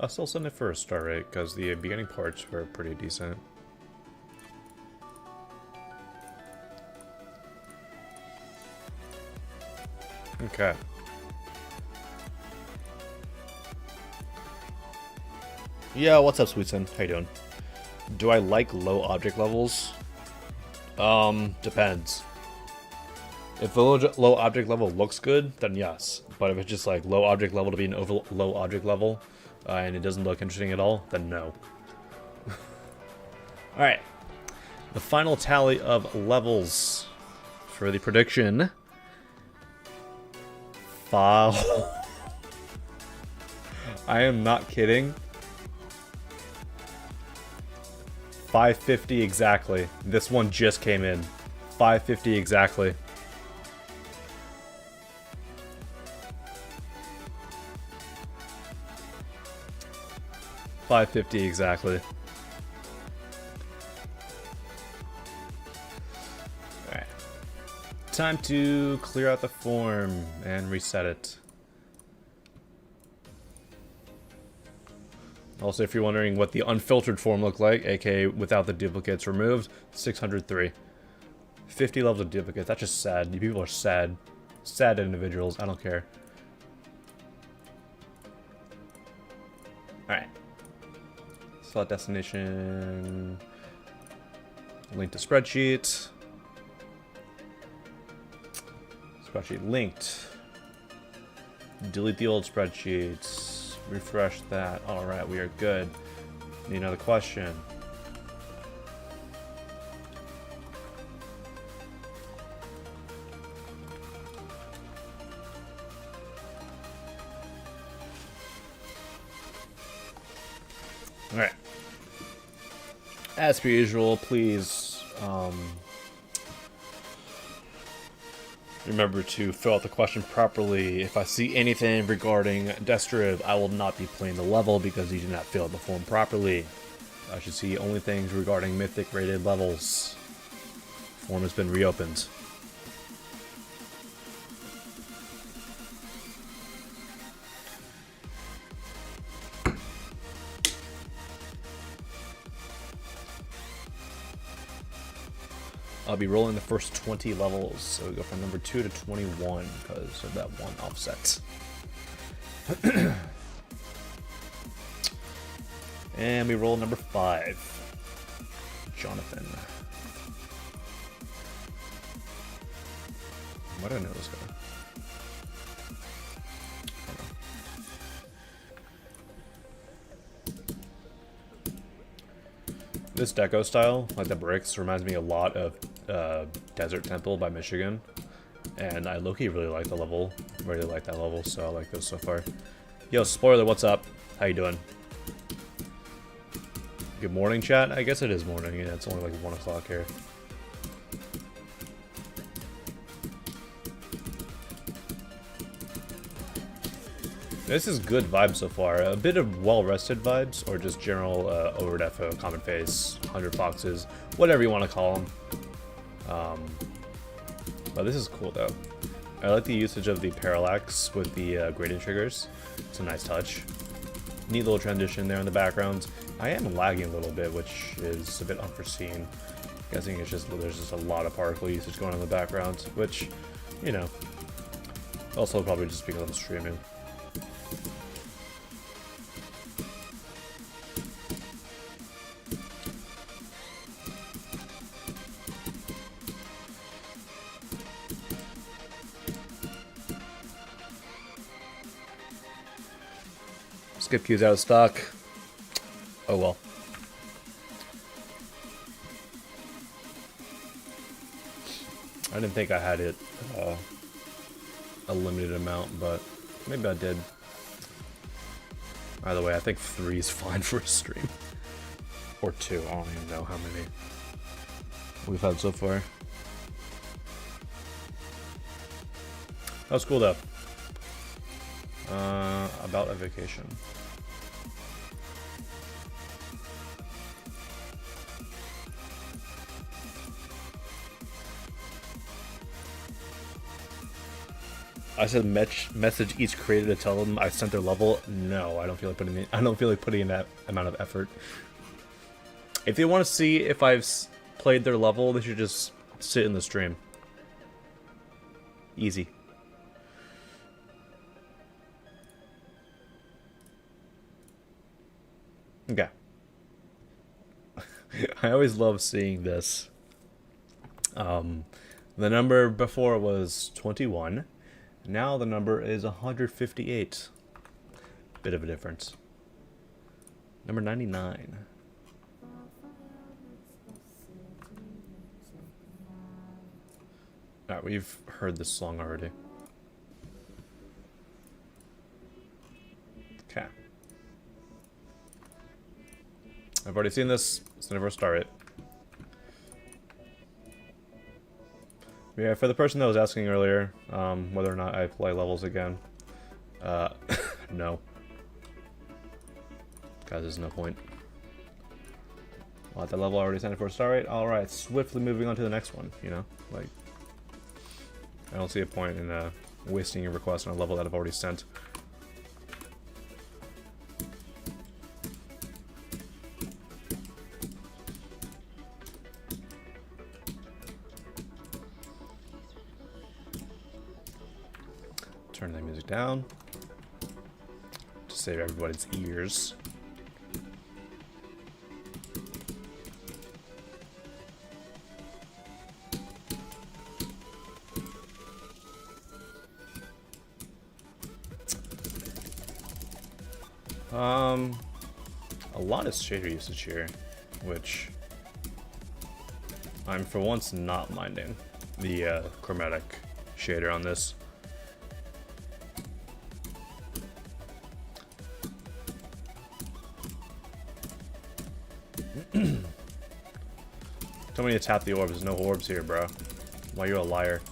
I'll still send it for a star rate, because the beginning parts were pretty decent. Okay. Yeah, what's up, Sweetson? How you doing? Do I like low object levels? Depends. If the low object level looks good, then yes. But if it's just like low object level to be an low object level, and it doesn't look interesting at all, then no. Alright. The final tally of levels for the prediction. 5. I am not kidding. 550 exactly. This one just came in. 550 exactly. $5.50 exactly. Alright. time to clear out the form and reset it. Also, if you're wondering what the unfiltered form looked like, aka without the duplicates removed, 603. 50 levels of duplicates. That's just sad. You people are sad. Sad individuals. I don't care. Alright. Select destination. Link to spreadsheet. Spreadsheet linked. Delete the old spreadsheets. Refresh that. Alright, we are good. Need another question. Alright. As per usual, please remember to fill out the question properly. If I see anything regarding Destriv, I will not be playing the level because you did not fill out the form properly. I should see only things regarding mythic rated levels. Form has been reopened. I'll be rolling the first 20 levels, so we go from number 2 to 21 because of that one offset. And we roll number 5. Jonathan. Why do I know this guy? This deco style, like the bricks, reminds me a lot of Desert Temple by Michigan, and I low-key really like the level. Really like that level, so I like this so far. Yo, spoiler, what's up? How you doing? Good morning, chat. I guess it is morning. Yeah, it's only like 1 o'clock here. This is good vibes so far. A bit of well-rested vibes, or just general overdefo, common face, 100 foxes, whatever you want to call them. But this is cool though. I like the usage of the parallax with the gradient triggers. It's a nice touch. Neat little transition there in the background. I am lagging a little bit, which is a bit unforeseen. Guessing it's just there's just a lot of particle usage going on in the background, which, you know, also probably just because I'm streaming. Skip queue's out of stock. Oh well. I didn't think I had it a limited amount, but maybe I did. Either way, I think 3 is fine for a stream. Or 2, I don't even know how many we've had so far. That was cool though. About a vacation. I said message each creator to tell them I sent their level. No, I don't feel like putting in that amount of effort. If they want to see if I've played their level, they should just sit in the stream. Easy. Okay. I always love seeing this. The number before was 21. Now the number is 158. Bit of a difference. Number 99. Alright, we've heard this song already. Okay. I've already seen this. Let's never start it. Yeah, for the person that was asking earlier, whether or not I play levels again, no. Guys, there's no point. Well, at that level already signed for a star rate. Alright, swiftly moving on to the next one, you know? Like, I don't see a point in wasting your request on a level that I've already sent. Turn that music down to save everybody's ears. A lot of shader usage here, which I'm for once not minding the chromatic shader on this. Tell me to tap the orbs. There's no orbs here, bro. Why you're a liar?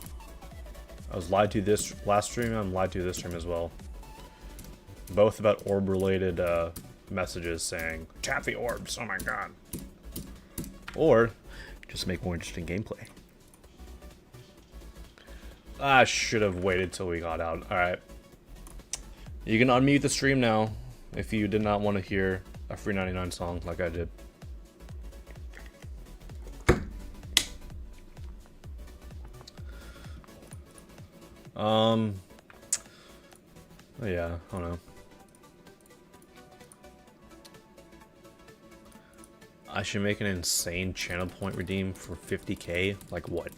I was lied to this last stream. I'm lied to this stream as well. Both about orb-related messages saying tap the orbs. Oh my god. Or just make more interesting gameplay. I should have waited till we got out. All right. You can unmute the stream now if you did not want to hear a free 99 song like I did. Oh yeah, I don't know. I should make an insane channel point redeem for 50k? Like what?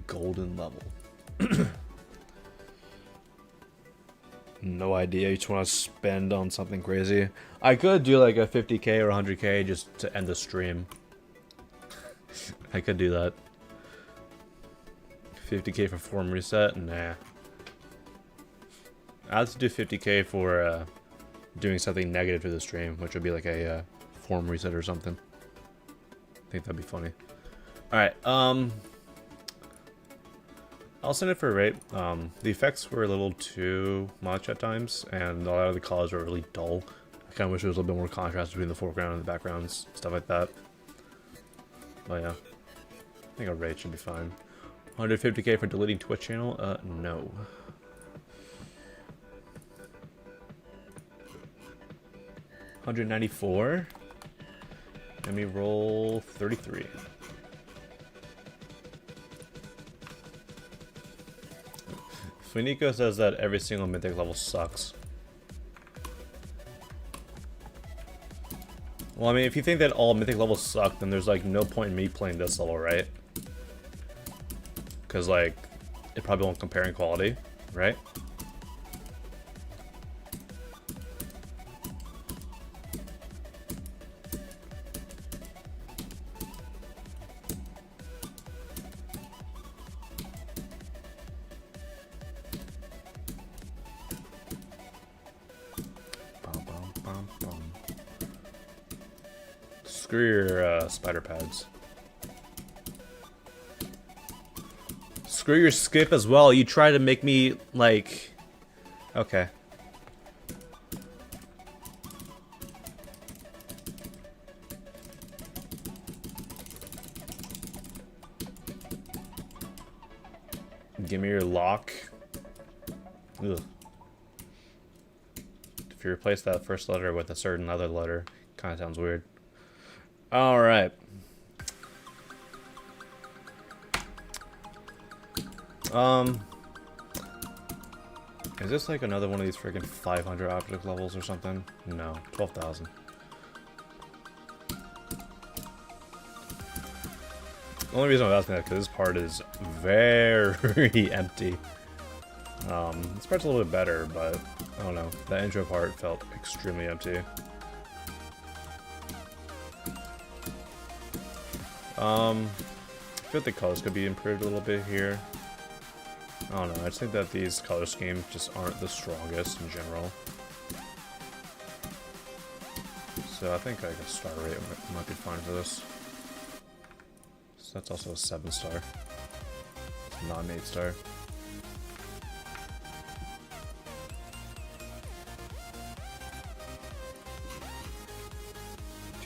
Golden level. No idea. You just want to spend on something crazy. I could do like a 50k or 100k just to end the stream. I could do that. 50k for form reset? Nah. I have to do 50k for doing something negative to the stream, which would be like a form reset or something. I think that'd be funny. Alright, I'll send it for a rate. The effects were a little too much at times, and a lot of the colors were really dull. I kind of wish there was a little bit more contrast between the foreground and the backgrounds, stuff like that. But yeah, I think a rate should be fine. 150k for deleting Twitch channel? No. $194. Let me roll 33. Funico says that every single mythic level sucks. Well, I mean, if you think that all mythic levels suck, then there's like no point in me playing this level, right? Because like, it probably won't compare in quality, right? Screw your spider pads. Screw your skip as well. You try to make me like... Okay. Give me your lock. Ugh. If you replace that first letter with a certain other letter, kind of sounds weird. All right. Is this like another one of these freaking 500 object levels or something? No, 12,000. The only reason I'm asking that because this part is very empty. This part's a little bit better, but I don't know. That intro part felt extremely empty. I feel like the colors could be improved a little bit here. I don't know, I just think that these color schemes just aren't the strongest in general. So I think like a star rate might be fine for this. that's also a 7-star. Not an 8-star.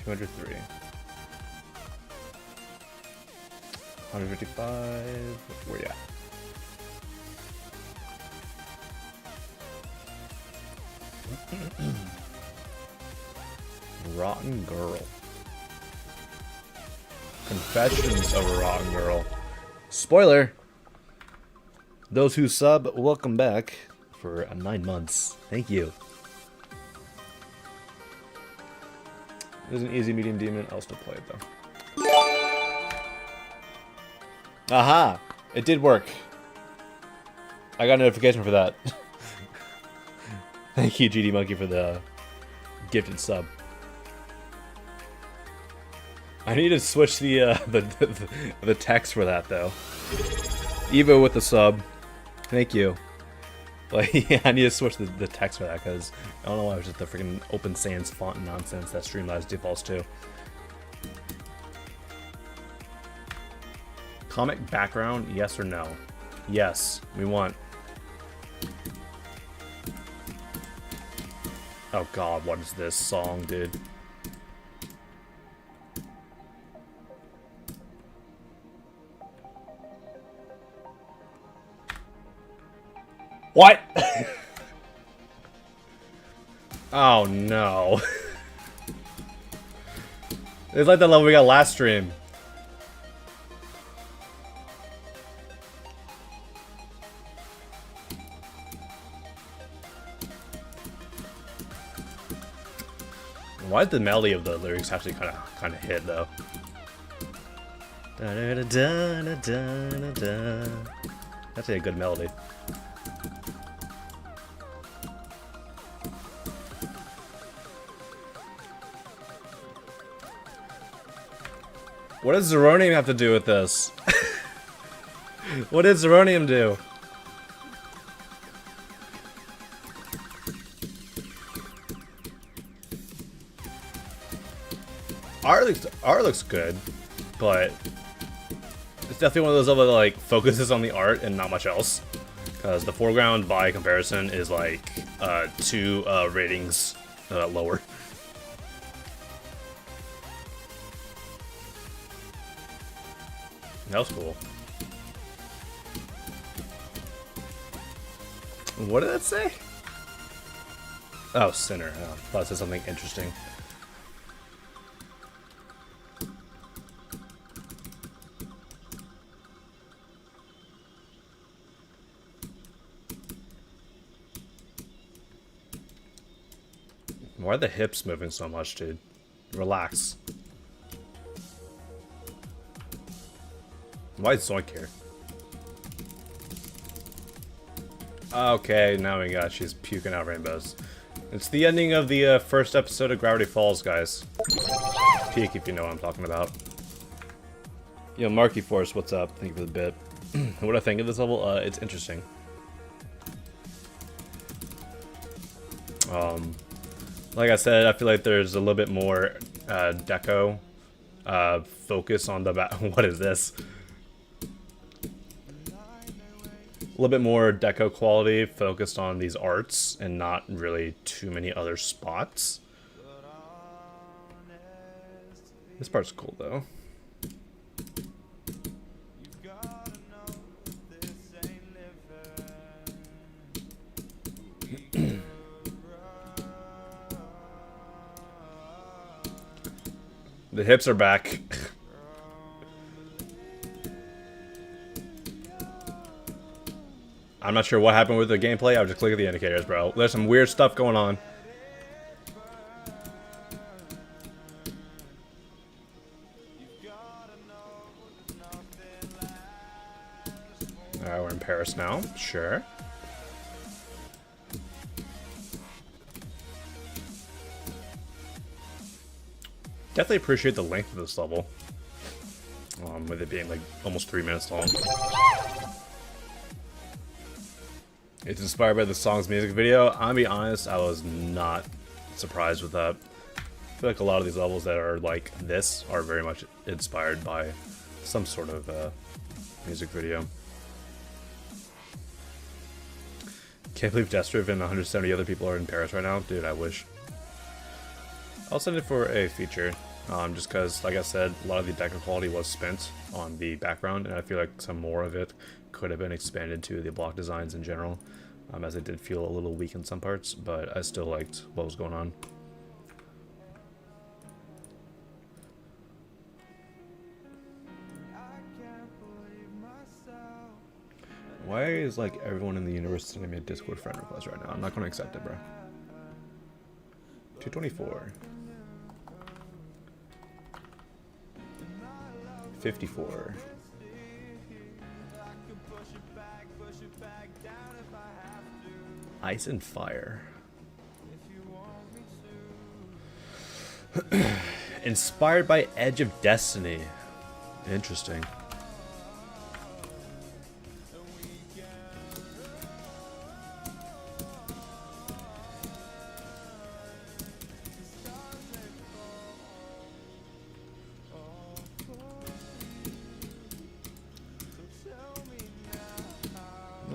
$203. 155. Where you at? Rotten Girl. Confessions of a Rotten Girl. Spoiler! Those who sub, welcome back for 9 months. Thank you. There's an easy medium demon. I'll still play it though. Aha! It did work. I got a notification for that. Thank you, GD Monkey, for the gifted sub. I need to switch the text for that though. Evo with the sub. Thank you. Like, yeah, I need to switch the text for that because I don't know why it was just the freaking Open Sans font nonsense that Streamlabs defaults to. Comic background, yes or no? Yes, we want. Oh god, what is this song, dude? What? Oh no. It's like the level we got last stream. Why did the melody of the lyrics actually kind of hit though? Da da da da da da da. That's a good melody. What does Zeronium have to do with this? What did Zeronium do? Art looks good, but it's definitely one of those levels that like focuses on the art and not much else. Because the foreground, by comparison, is like 2 ratings lower. That was cool. What did that say? Oh, Sinner. Oh, I thought it said something interesting. Why are the hips moving so much, dude? Relax. Why is Zoink here? Okay, now we got she's puking out rainbows. It's the ending of the first episode of Gravity Falls, guys. Peek if you know what I'm talking about. Yo, Marky Force, what's up? Thank you for the bit. What I think of this level? It's interesting. Like I said, I feel like there's a little bit more deco focus on the back. What is this? A little bit more deco quality focused on these arts and not really too many other spots. This part's cool though. The hips are back. I'm not sure what happened with the gameplay. I was just clicking the indicators, bro. There's some weird stuff going on. Alright, we're in Paris now. Sure. Definitely appreciate the length of this level. With it being like almost 3 minutes long. It's inspired by the song's music video. I'll be honest, I was not surprised with that. I feel like a lot of these levels that are like this are very much inspired by some sort of music video. Can't believe Destriv and 170 other people are in Paris right now. Dude, I wish. I'll send it for a feature. Just because, like I said, a lot of the deco quality was spent on the background, and I feel like some more of it could have been expanded to the block designs in general, as it did feel a little weak in some parts, but I still liked what was going on. Why is like everyone in the universe sending me a Discord friend request right now? I'm not going to accept it, bro. 224. 54. Ice and Fire. Inspired by Edge of Destiny. Interesting.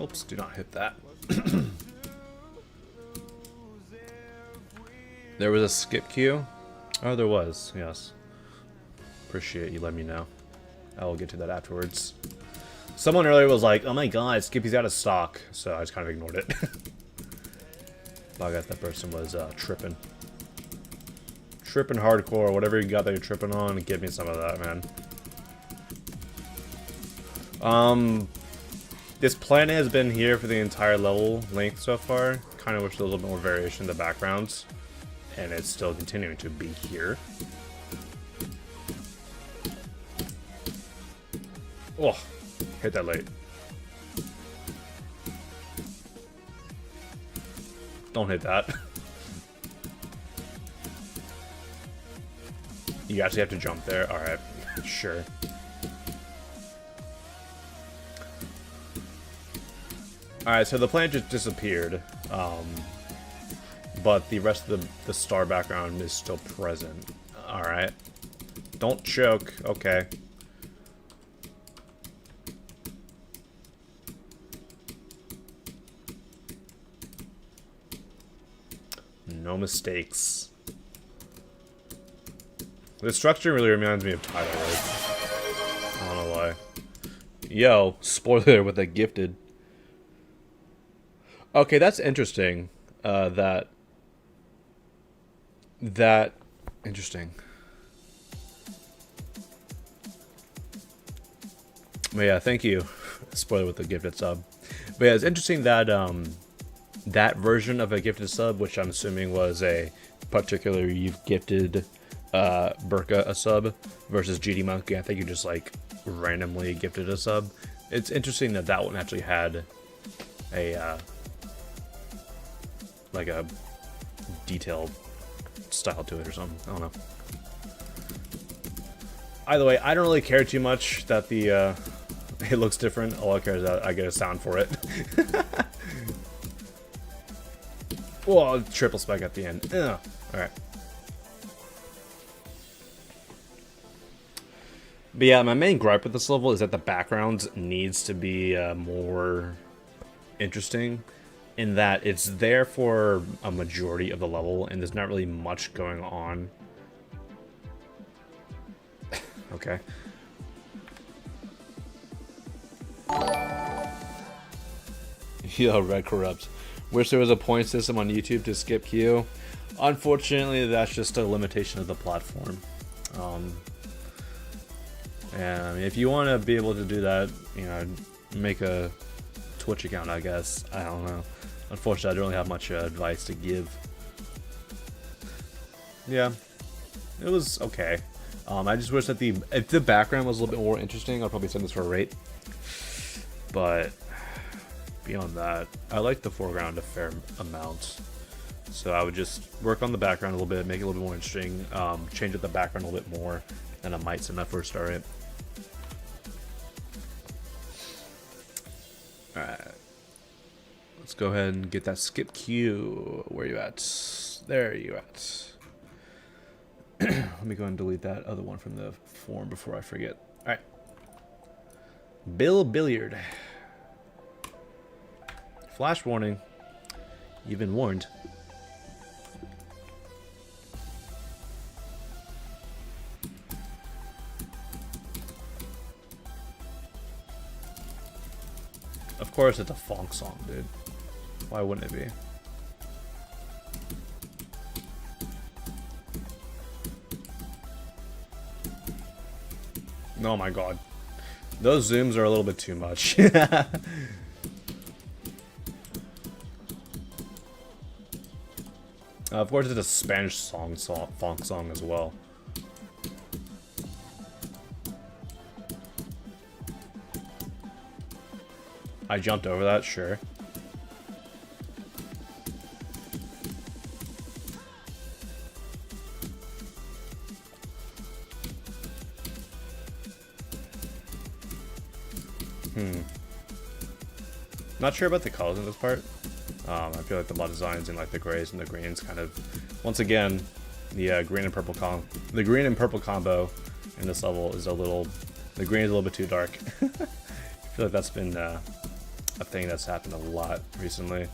Oops, do not hit that. There was a skip queue? Oh, there was, yes. Appreciate you letting me know. I will get to that afterwards. Someone earlier was like, oh my god, Skippy's out of stock. So I just kind of ignored it. But I guess that person was tripping. Tripping hardcore, whatever you got that you're tripping on, give me some of that, man. This planet has been here for the entire level length so far. Kind of wish there was a little bit more variation in the backgrounds. And it's still continuing to be here. Oh, hit that late. Don't hit that. You actually have to jump there? Alright, sure. Alright, so the planet just disappeared, but the rest of the star background is still present. Alright. Don't choke. Okay. No mistakes. The structure really reminds me of Tidal Lake. I don't know why. Yo, spoiler with a gifted. Okay, that's interesting. Interesting. But yeah, thank you. Spoiler with the gifted sub. But yeah, it's interesting that that version of a gifted sub, which I'm assuming was a particular you've gifted Burka a sub versus GD Monkey. I think you just like randomly gifted a sub. It's interesting that that one actually had a like a detailed style to it or something. I don't know. Either way, I don't really care too much that the it looks different. All I care is that I get a sound for it. Whoa, triple spike at the end. Ugh. All right. But yeah, my main gripe with this level is that the background needs to be more interesting, in that it's there for a majority of the level and there's not really much going on. Okay. Yo, Red Corrupt. Wish there was a point system on YouTube to skip queue. Unfortunately, that's just a limitation of the platform. And I mean, if you want to be able to do that, you know, make a Twitch account, I guess. I don't know. Unfortunately, I don't really have much advice to give. Yeah, it was okay. I just wish that if the background was a little bit more interesting, I'd probably send this for a rate. But beyond that, I like the foreground a fair amount. So I would just work on the background a little bit, make it a little bit more interesting, change up the background a little bit more, and I might send that for a star rate. Alright. Let's go ahead and get that skip queue. Where are you at? There you at. Let me go ahead and delete that other one from the form before I forget. Alright. Bill Billiard. Flash warning. You've been warned. Of course it's a funk song, dude. Why wouldn't it be? Oh my god. Those zooms are a little bit too much. Of course it's a Spanish funk song as well. I jumped over that, sure. Not sure about the colors in this part. I feel like the mod designs in like the grays and the greens kind of, once again, the green and purple combo in this level is a little, the green is a little bit too dark. I feel like that's been a thing that's happened a lot recently.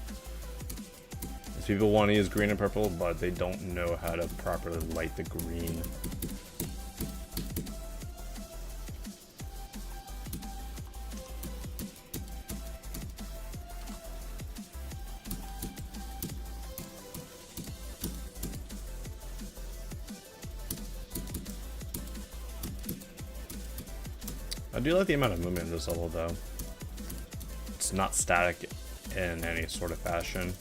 Is people want to use green and purple, but they don't know how to properly light the green. I do like the amount of movement in this level, though. It's not static in any sort of fashion.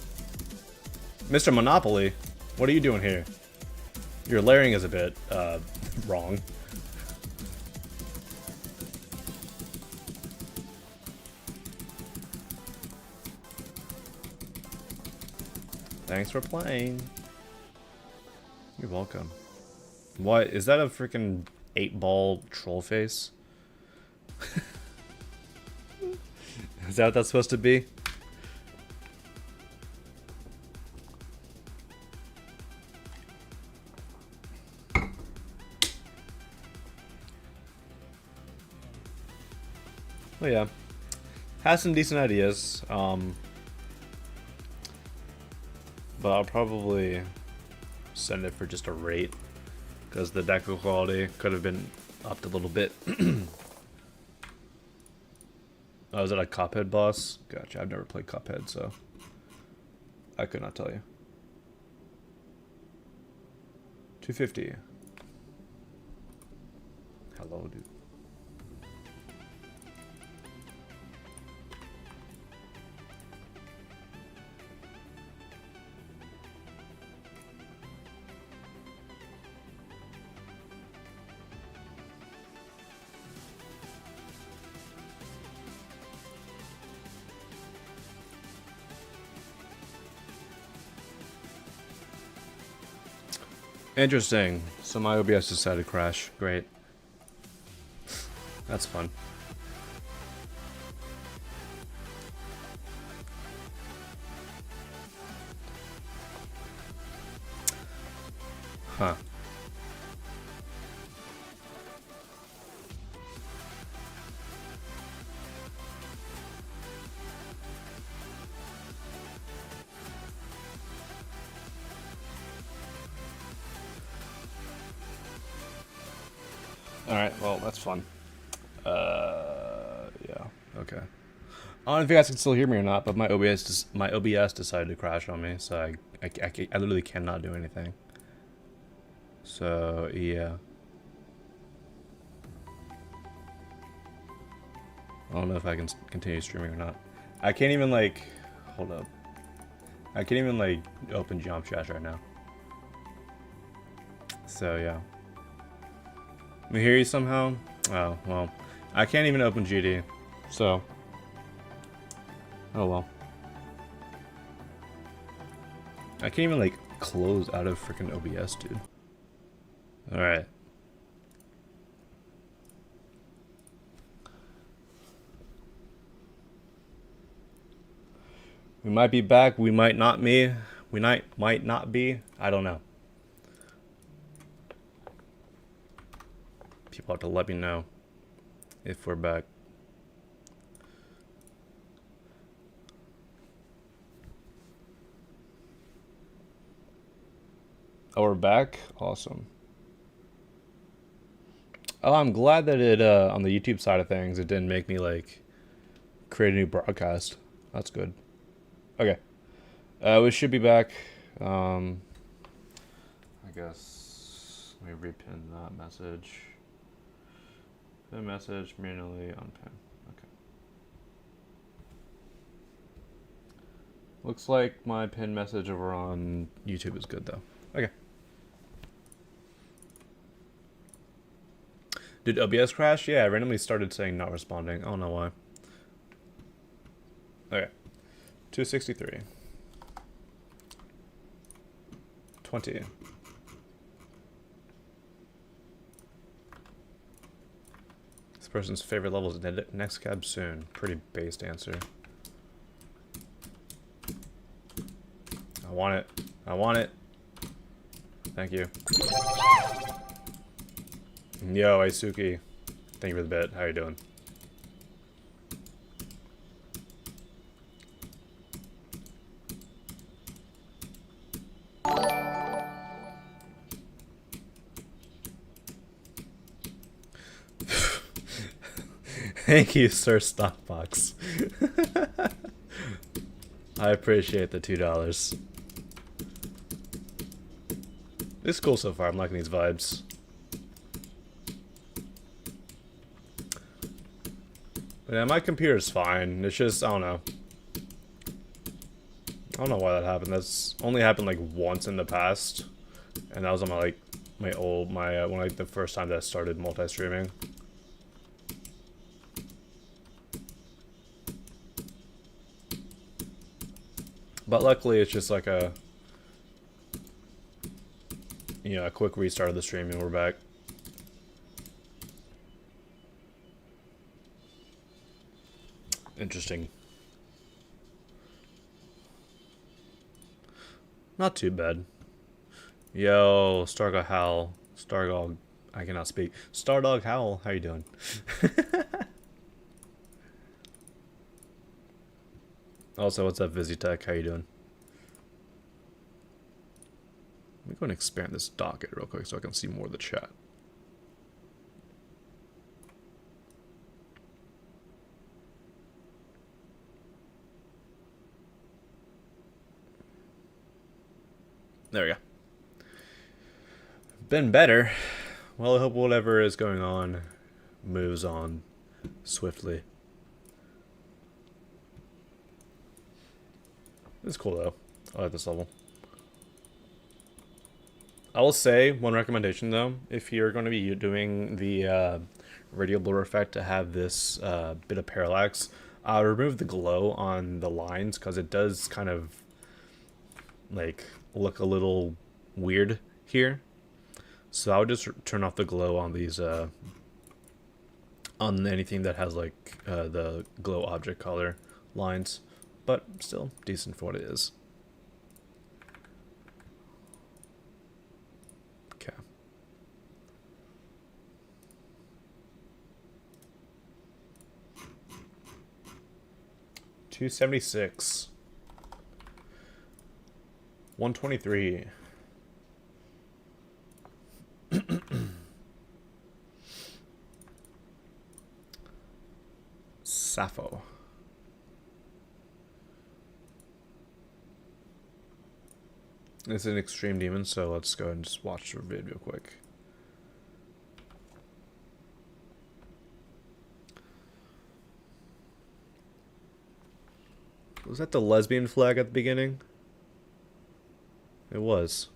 Mr. Monopoly, what are you doing here? Your layering is a bit, wrong. Thanks for playing. You're welcome. What? Is that a freaking 8-ball troll face? Is that what that's supposed to be? Well, yeah. Has some decent ideas. But I'll probably send it for just a rate, because the deck quality could have been upped a little bit. Oh, is that a Cuphead boss? Gotcha, I've never played Cuphead, so I could not tell you. 250. Hello, dude. Interesting. So my OBS decided to crash. Great. That's fun. Huh. Alright, well, that's fun. Yeah, okay. I don't know if you guys can still hear me or not, but my OBS decided to crash on me, so I literally cannot do anything. So, yeah. I don't know if I can continue streaming or not. I can't even, like, hold up. I can't even, like, open Jump Chat right now. So, yeah. We hear you somehow? Oh, well. I can't even open GD, so. Oh, well. I can't even, like, close out of freaking OBS, dude. Alright. We might be back, we might not be. We might not be. I don't know. People have to let me know if we're back. Oh, we're back? Awesome. Oh, I'm glad that it, on the YouTube side of things, it didn't make me, like, create a new broadcast. That's good. Okay. We should be back. I guess, let me repin that message. Pin message manually unpin. Okay. Looks like my pin message over on YouTube is good, though. Okay. Did OBS crash? Yeah, I randomly started saying not responding. I don't know why. Okay. 263. 20. This person's favorite level is next cab soon. Pretty based answer. I want it. I want it. Thank you. Yo, Aisuki. Thank you for the bit. How you doing? Thank you, Sir Stockbox. I appreciate the $2. It's cool so far. I'm liking these vibes. But yeah, my computer's fine. It's just, I don't know. I don't know why that happened. That's only happened like once in the past. And that was on my, like, the first time that I started multi-streaming. But luckily, it's just like a, you know, a quick restart of the stream and we're back. Interesting. Not too bad. Yo, Stargog Howl. Stargog, I cannot speak. Stardog Howl, how you doing? Also, what's up, VisiTech? How you doing? Let me go and expand this docket real quick so I can see more of the chat. There we go. Been better. Well, I hope whatever is going on moves on swiftly. It's cool though. I like this level. I will say one recommendation though, if you're going to be doing the radial blur effect to have this bit of parallax, remove the glow on the lines because it does kind of like look a little weird here. So I would just turn off the glow on these on anything that has like the glow object color lines. But still decent for what it is. Okay. $276. 123. Sappho. It's an extreme demon, so let's go and just watch the vid real quick. Was that the lesbian flag at the beginning? It was.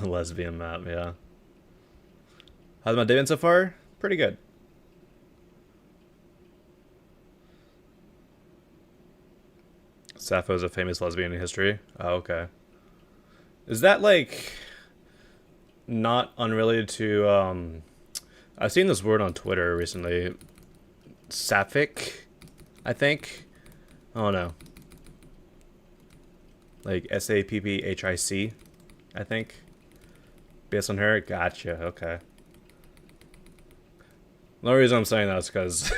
A lesbian map, yeah. How's my day been so far? Pretty good. Sappho is a famous lesbian in history. Oh, okay. Is that like not unrelated to I've seen this word on Twitter recently. Sapphic, I think. I don't know. Like SAPPHIC, I think. Based on her? Gotcha, okay. The only reason I'm saying that is because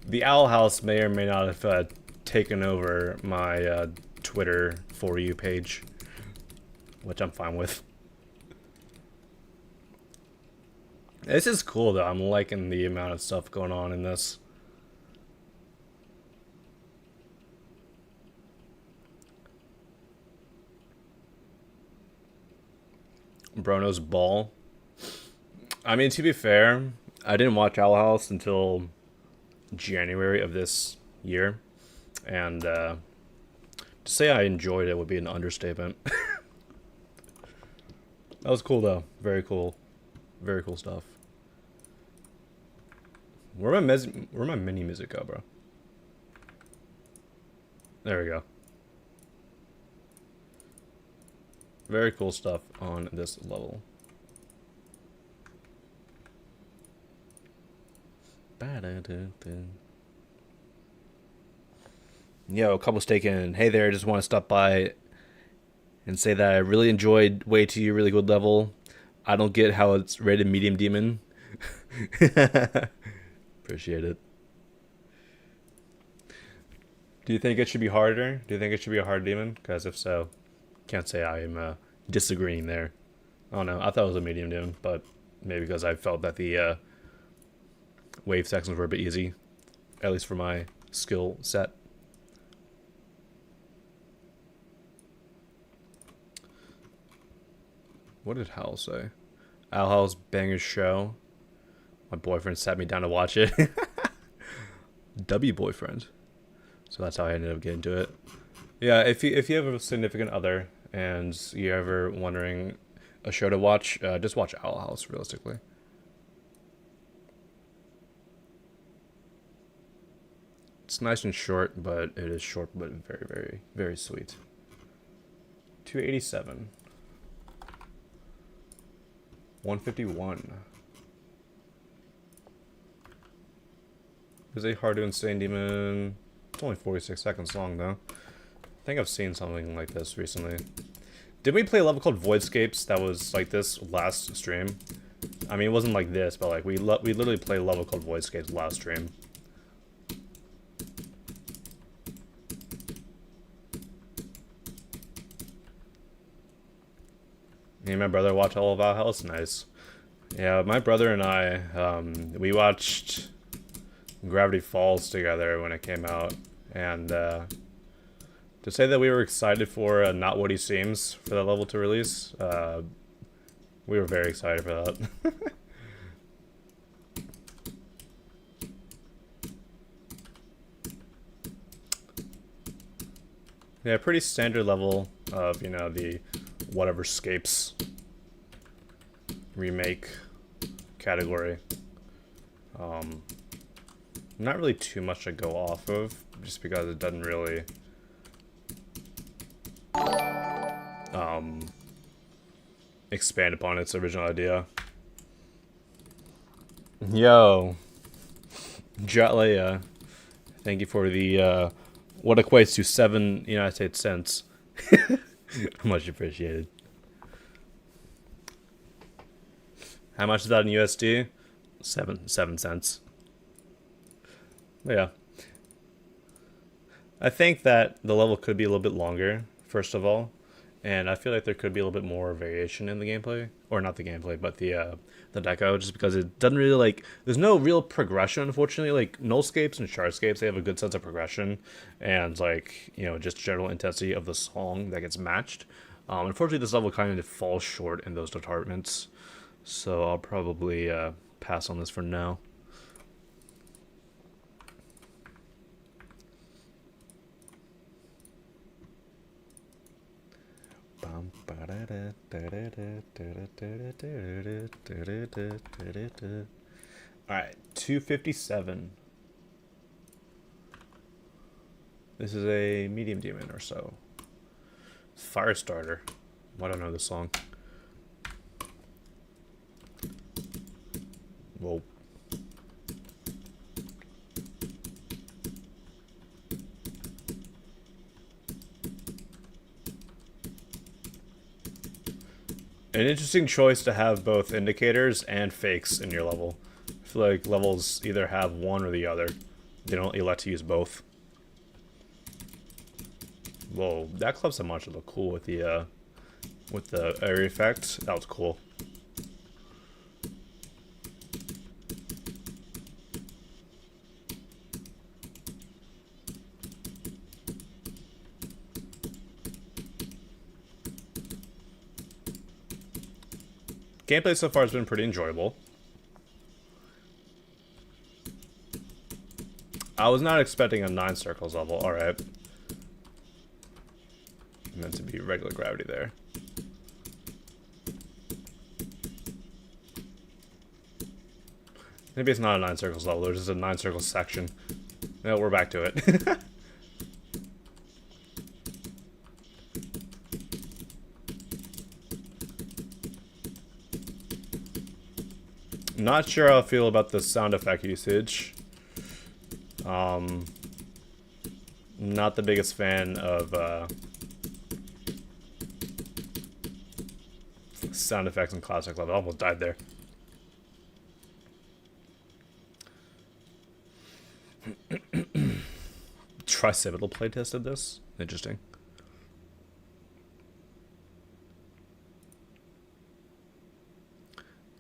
the Owl House may or may not have taken over my Twitter For You page, which I'm fine with. This is cool though. I'm liking the amount of stuff going on in this. Bruno's Ball. I mean, to be fair, I didn't watch Owl House until January of this year, and to say I enjoyed it would be an understatement. That was cool though. Very cool. Very cool stuff. Where my mini music go, bro? There we go. Very cool stuff on this level. Yo, couple taken. Hey there, just want to stop by and say that I really enjoyed Way to You, really good level. I don't get how it's rated medium demon. Appreciate it. Do you think it should be harder? Do you think it should be a hard demon? Because if so, can't say I'm disagreeing there. I don't know. I thought it was a medium demon, but maybe because I felt that the wave sections were a bit easy, at least for my skill set. What did Hal say? Al Hal's bangers show. My boyfriend sat me down to watch it. W boyfriend. So that's how I ended up getting to it. Yeah, if you have a significant other and you're ever wondering a show to watch, just watch Owl House, realistically. It's nice and short, but it is short but very, very, very sweet. 287. 151. Is a hard to insane demon. It's only 46 seconds long though. I think I've seen something like this recently. Did we play a level called Voidscapes that was like this last stream? I mean, it wasn't like this, but like we literally played a level called Voidscapes last stream. Me and my brother watch all of Our House. Nice. Yeah, my brother and I, we watched Gravity Falls together when it came out, and to say that we were excited for Not What He Seems for that level to release, we were very excited for that. Yeah, pretty standard level of, you know, the whatever scapes remake category. Not really too much to go off of, just because it doesn't really expand upon its original idea. Yo, Jatleya, thank you for the what equates to 7 United States cents. Much appreciated. How much is that in USD? 7 cents. But yeah. I think that the level could be a little bit longer, first of all. And I feel like there could be a little bit more variation in the gameplay. Or not the gameplay, but the deco, just because it doesn't really, like, there's no real progression, unfortunately. Like, Nullscapes and Chardscapes, they have a good sense of progression and, like, you know, just general intensity of the song that gets matched. Unfortunately, this level kind of falls short in those departments, so I'll probably pass on this for now. Alright, 257. This is a medium demon or so. Firestarter. I don't know this song. Whoa. An interesting choice to have both indicators and fakes in your level. feel like levels either have one or the other. They don't elect to use both. Whoa, that club's a module look cool with the area effect. That was cool. Gameplay so far has been pretty enjoyable. I was not expecting a 9 circles level. Alright. Meant to be regular gravity there. Maybe it's not a 9 circles level, there's just a 9 circles section. No, we're back to it. Not sure how I feel about the sound effect usage. Not the biggest fan of sound effects in classic level. I almost died there. Tricipital playtested this. Interesting.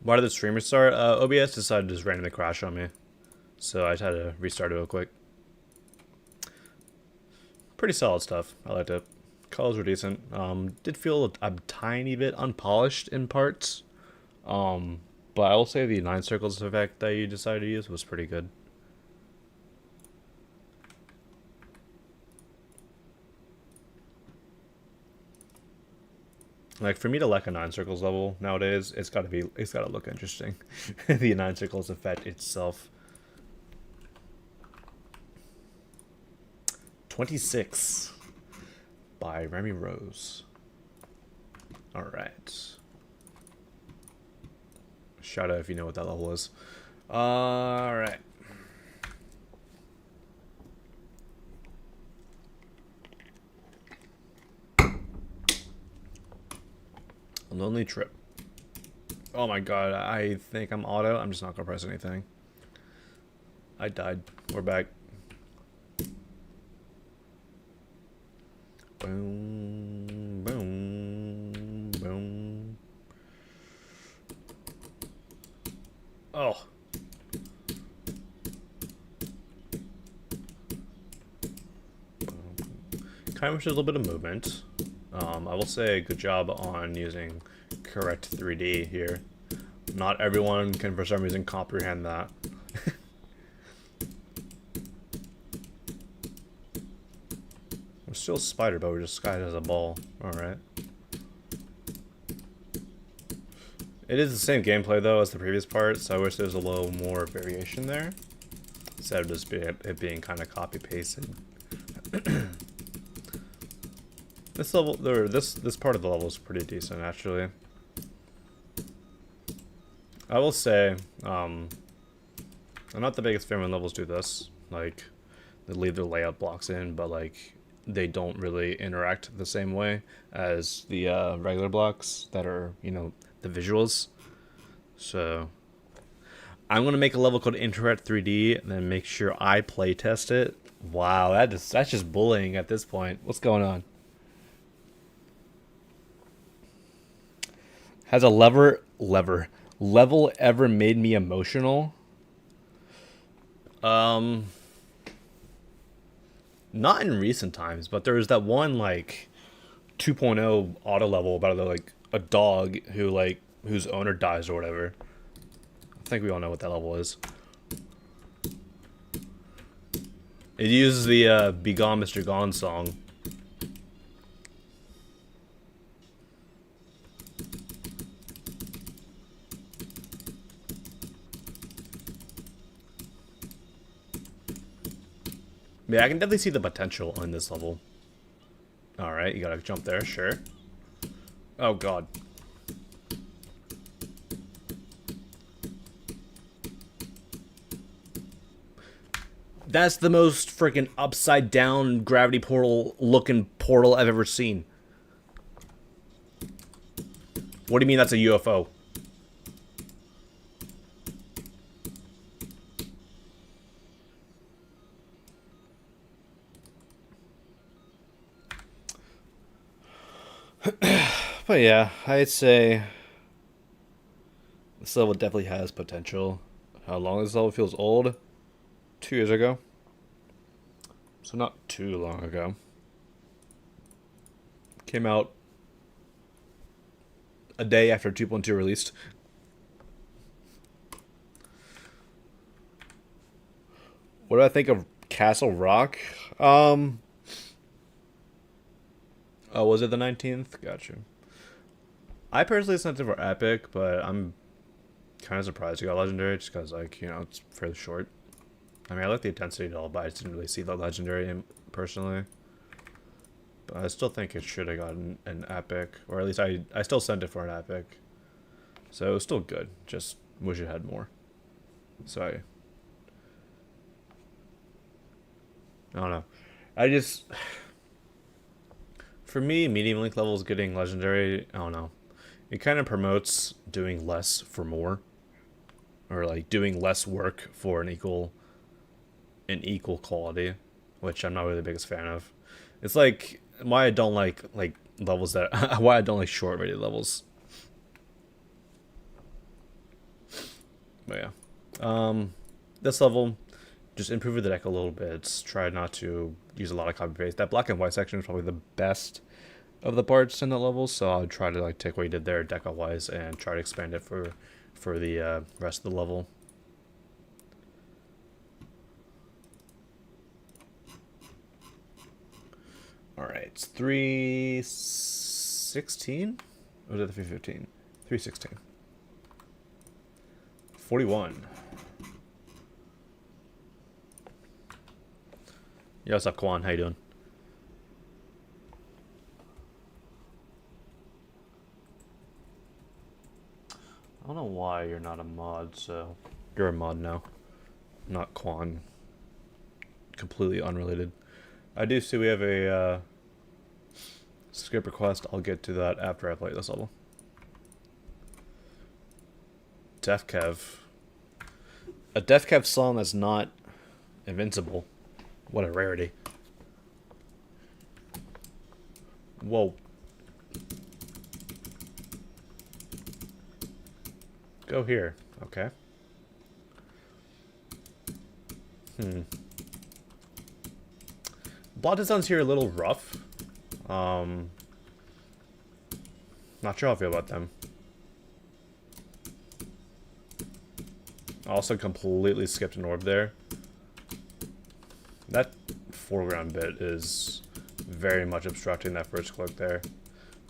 Why did the streamer start? OBS decided to just randomly crash on me. So I just had to restart it real quick. Pretty solid stuff. I liked it. Colors were decent. Did feel a tiny bit unpolished in parts. But I will say the 9 circles effect that you decided to use was pretty good. Like, for me to like a 9 circles level nowadays, it's gotta look interesting. The 9 circles effect itself. 26 by Remy Rose. Alright. Shout out if you know what that level is. Alright. A lonely trip. Oh my god, I think I'm auto. I'm just not gonna press anything. I died. We're back. Boom, boom, boom. Oh. Kind of wish there's a little bit of movement. I will say good job on using correct 3D here. Not everyone can for some reason comprehend that. We're still a spider, but we're just skied as a ball. Alright. It is the same gameplay though as the previous part, so I wish there was a little more variation there. Instead of just it being kind of copy pasted. This level, this part of the level is pretty decent, actually. I will say, I'm not the biggest fan when levels do this. Like, they leave their layout blocks in, but like, they don't really interact the same way as the regular blocks that are, you know, the visuals. So, I'm gonna make a level called Interact 3D, and then make sure I playtest it. Wow, that's just bullying at this point. What's going on? Has a level ever made me emotional? Not in recent times, but there was that one like 2.0 auto level about like a dog who like whose owner dies or whatever. I think we all know what that level is. It uses the Be Gone Mr. Gone song. Yeah, I can definitely see the potential on this level. Alright, you gotta jump there, sure. Oh god. That's the most freaking upside down gravity portal looking portal I've ever seen. What do you mean that's a UFO? But yeah, I'd say this level definitely has potential. How long this level feels old? 2 years ago. So not too long ago. Came out a day after 2.2 released. What do I think of Castle Rock? Oh, was it the 19th? Gotcha. I personally sent it for Epic, but I'm kind of surprised it got Legendary just because, like, it's fairly short. I mean, I like the intensity at all, but I just didn't really see the Legendary personally. But I still think it should have gotten an Epic, or at least I still sent it for an Epic. So it was still good, just wish it had more. Sorry. I don't know. For me, medium link levels getting Legendary, I don't know. It kind of promotes doing less for more. Or like doing less work for an equal quality, which I'm not really the biggest fan of. It's like why I don't like levels that why I don't like short rated levels. But yeah. This level, just improve the deck a little bit. Try not to use a lot of copy paste. That black and white section is probably the best of the parts in the level, so I'll try to take what you did there deck wise and try to expand it for the rest of the level. Alright, it's 316? Or was it the 315? 316. 41. Yo, what's up, Kwan? How you doing? I don't know why you're not a mod, so you're a mod now. Not Quan. Completely unrelated. I do see we have a script request. I'll get to that after I play this level. Def Kev. A Def Kev song that's not invincible. What a rarity. Whoa. Go here. Okay. Blot designs here a little rough. Not sure how I feel about them. I also completely skipped an orb there. That foreground bit is very much obstructing that first click there.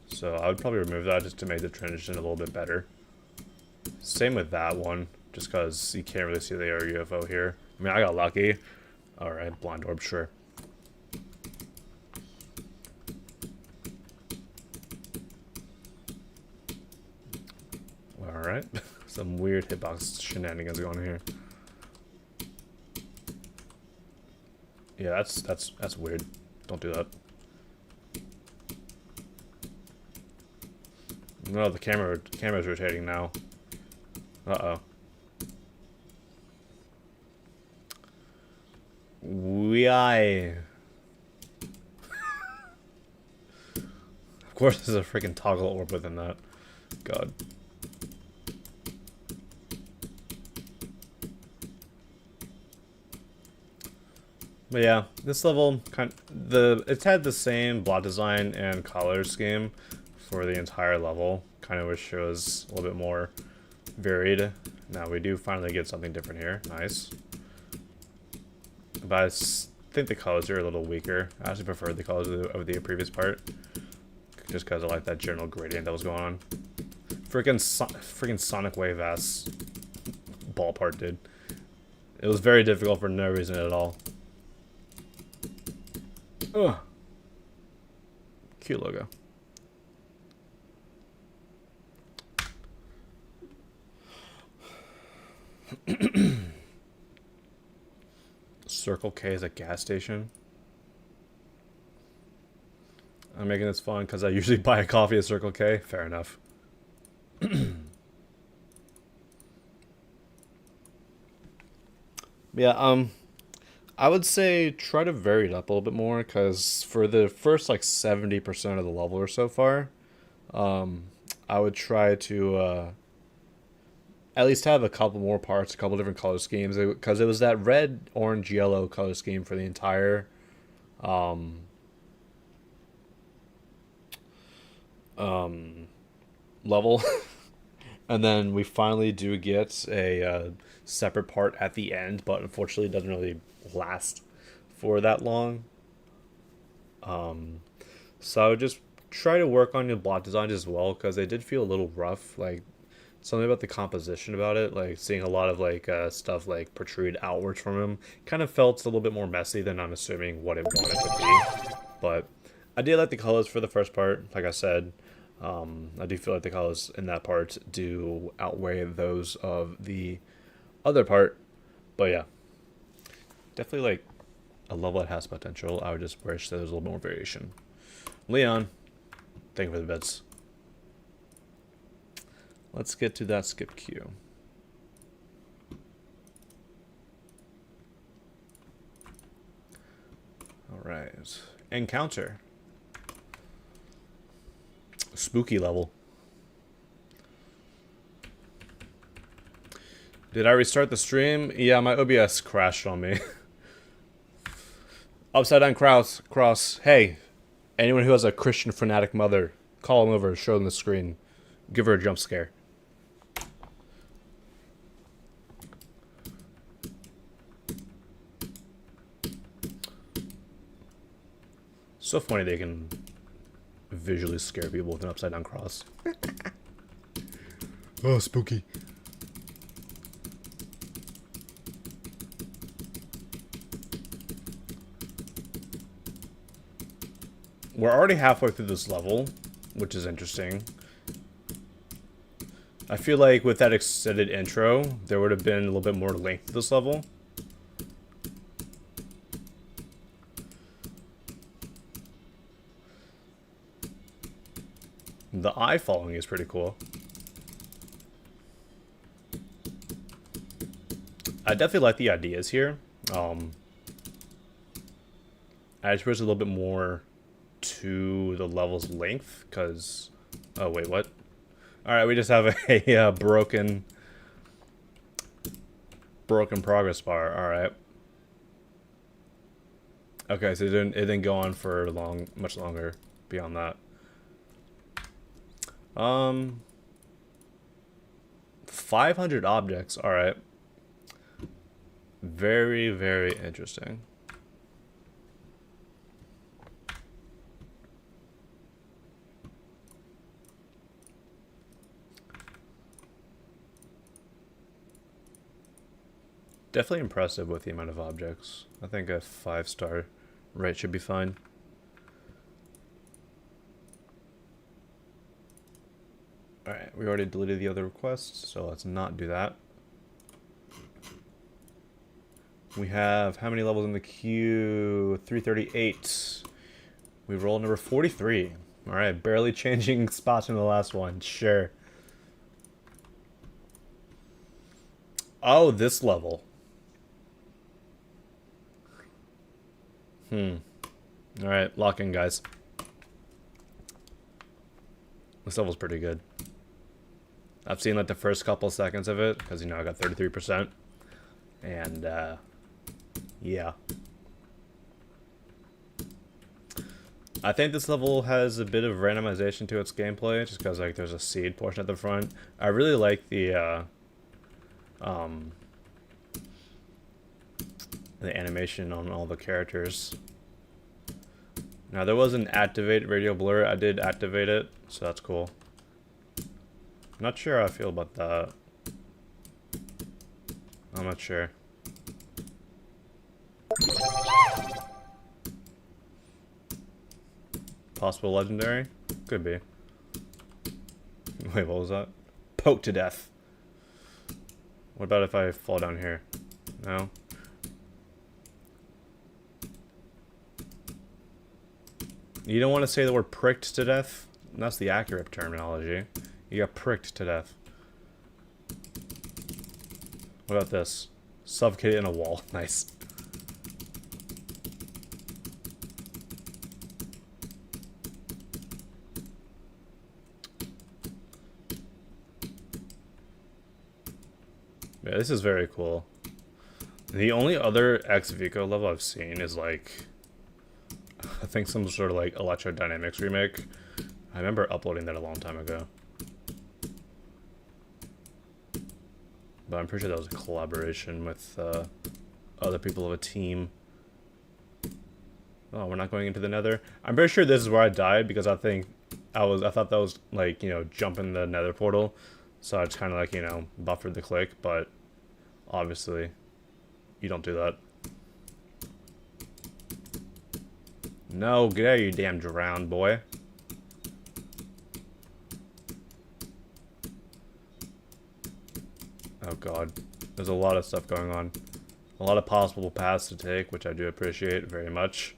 So I would probably remove that just to make the transition a little bit better. Same with that one, just because you can't really see the air UFO here. I mean, I got lucky. Alright, blind orb, sure. Alright, some weird hitbox shenanigans going on here. Yeah, that's weird. Don't do that. No, the camera's rotating now. Uh-oh. Of course there's a freaking toggle orb within that. God. But yeah, this level it's had the same blot design and color scheme for the entire level. Kind of wish it was a little bit more varied. Now we do finally get something different here. Nice. But I think the colors are a little weaker. I actually prefer the colors of the previous part, just because I like that general gradient that was going on. Freaking Sonic Wave ass ball part, dude. It was very difficult for no reason at all. Ugh. Cute logo. Circle K is a gas station. I'm making this fun because I usually buy a coffee at Circle K. Fair enough. Yeah, I would say try to vary it up a little bit more, because for the first 70% of the level or so far, I would try to at least have a couple more parts, a couple different color schemes, because it was that red, orange, yellow color scheme for the entire level. And then we finally do get a separate part at the end, but unfortunately it doesn't really last for that long. So I would just try to work on your block designs as well, because they did feel a little rough. Like, something about the composition about it, like seeing a lot of like stuff like protrude outwards from him, kind of felt a little bit more messy than I'm assuming what it wanted to be. But I did like the colors for the first part. Like I said, I do feel like the colors in that part do outweigh those of the other part. But yeah, definitely like a level that has potential. I would just wish there was a little bit more variation. Leon, thank you for the bits. Let's get to that skip queue. All right, encounter. Spooky level. Did I restart the stream? Yeah, my OBS crashed on me. Upside down cross. Hey, anyone who has a Christian fanatic mother, call him over, show them the screen. Give her a jump scare. So funny they can visually scare people with an upside down cross. Oh, spooky. We're already halfway through this level, which is interesting. I feel like with that extended intro, there would have been a little bit more length to this level. The eye following is pretty cool. I definitely like the ideas here. I just wish a little bit more to the level's length, because... Oh, wait, what? Alright, we just have a broken progress bar. Alright. Okay, so it didn't go on for much longer beyond that. 500 objects. All right. Very, very interesting. Definitely impressive with the amount of objects. I think a 5-star rate should be fine. Alright, we already deleted the other requests, so let's not do that. We have how many levels in the queue? 338. We roll number 43. Alright, barely changing spots from the last one. Sure. Oh, this level. Alright, lock in, guys. This level's pretty good. I've seen like the first couple seconds of it, because, you know, I got 33%. And, yeah. I think this level has a bit of randomization to its gameplay, just because, like, there's a seed portion at the front. I really like the animation on all the characters. Now, there was an activate radio blur. I did activate it, so that's cool. Not sure how I feel about that. I'm not sure. Possible legendary? Could be. Wait, what was that? Poke to death. What about if I fall down here? No? You don't want to say the word pricked to death? That's the accurate terminology. You got pricked to death. What about this? Suffocated in a wall. Nice. Yeah, this is very cool. The only other Ex Vico level I've seen is like, I think some sort of like electrodynamics remake. I remember uploading that a long time ago. But I'm pretty sure that was a collaboration with other people of a team. Oh, we're not going into the Nether. I'm pretty sure this is where I died because I thought that was like, you know, jumping the Nether portal. So I just kind of like, you know, buffered the click, but obviously you don't do that. No, get out of here, you damn drowned boy. Oh god, there's a lot of stuff going on. A lot of possible paths to take, which I do appreciate very much.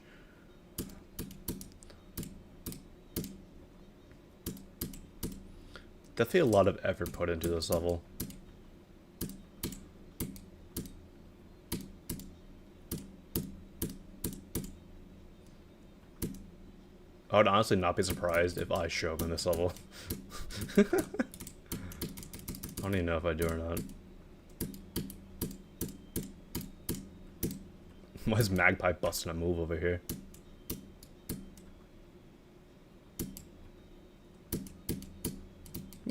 Definitely a lot of effort put into this level. I would honestly not be surprised if I show up in this level. I don't even know if I do or not. Why is Magpie busting a move over here?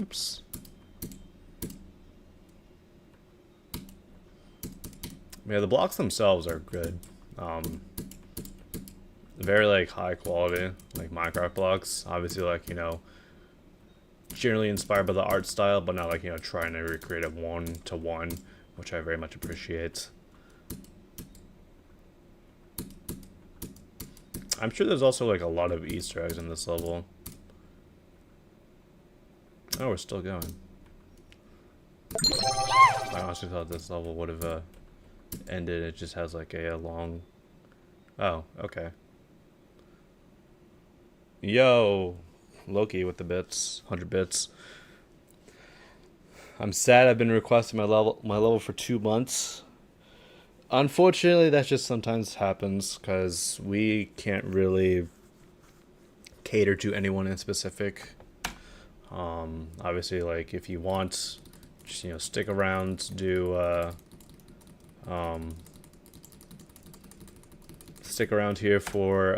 Oops. Yeah, the blocks themselves are good. Very like high quality, like Minecraft blocks. Obviously, like, you know, generally inspired by the art style, but not like, you know, trying to recreate it one-to-one, which I very much appreciate. I'm sure there's also like a lot of Easter eggs in this level. Oh, we're still going. I honestly thought this level would have ended. It just has like a long... Oh, okay. Yo, Loki with the bits, 100 bits. I'm sad I've been requesting my level for 2 months. Unfortunately, that just sometimes happens because we can't really cater to anyone in specific. Obviously, like, if you want, just, you know, stick around, stick around here for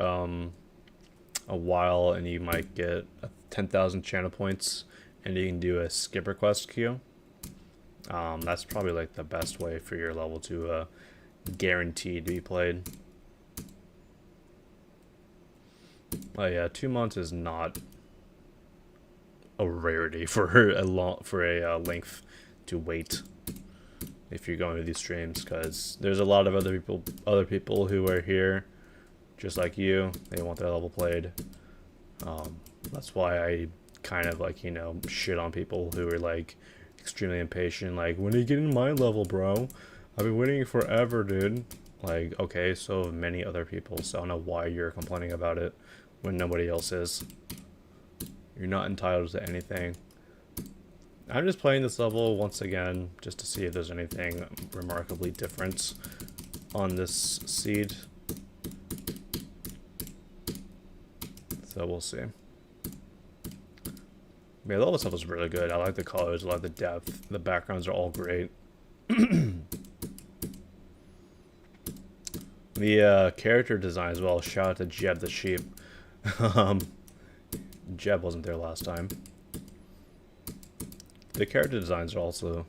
a while, and you might get 10,000 channel points, and you can do a skip request queue. That's probably like the best way for your level to guaranteed to be played. Oh yeah, 2 months is not a rarity for a length to wait if you're going to these streams, because there's a lot of other people who are here just like you. They want their level played. That's why I kind of like, you know, shit on people who are like extremely impatient, like, when are you getting my level, bro? I've been waiting forever, dude. Like, okay, so have many other people, so I don't know why you're complaining about it when nobody else is. You're not entitled to anything. I'm just playing this level once again just to see if there's anything remarkably different on this seed. So we'll see. Yeah, all this stuff is really good. I like the colors, I like the depth. The backgrounds are all great. The character design as well. Shout out to Jeb the sheep. Jeb wasn't there last time. The character designs are also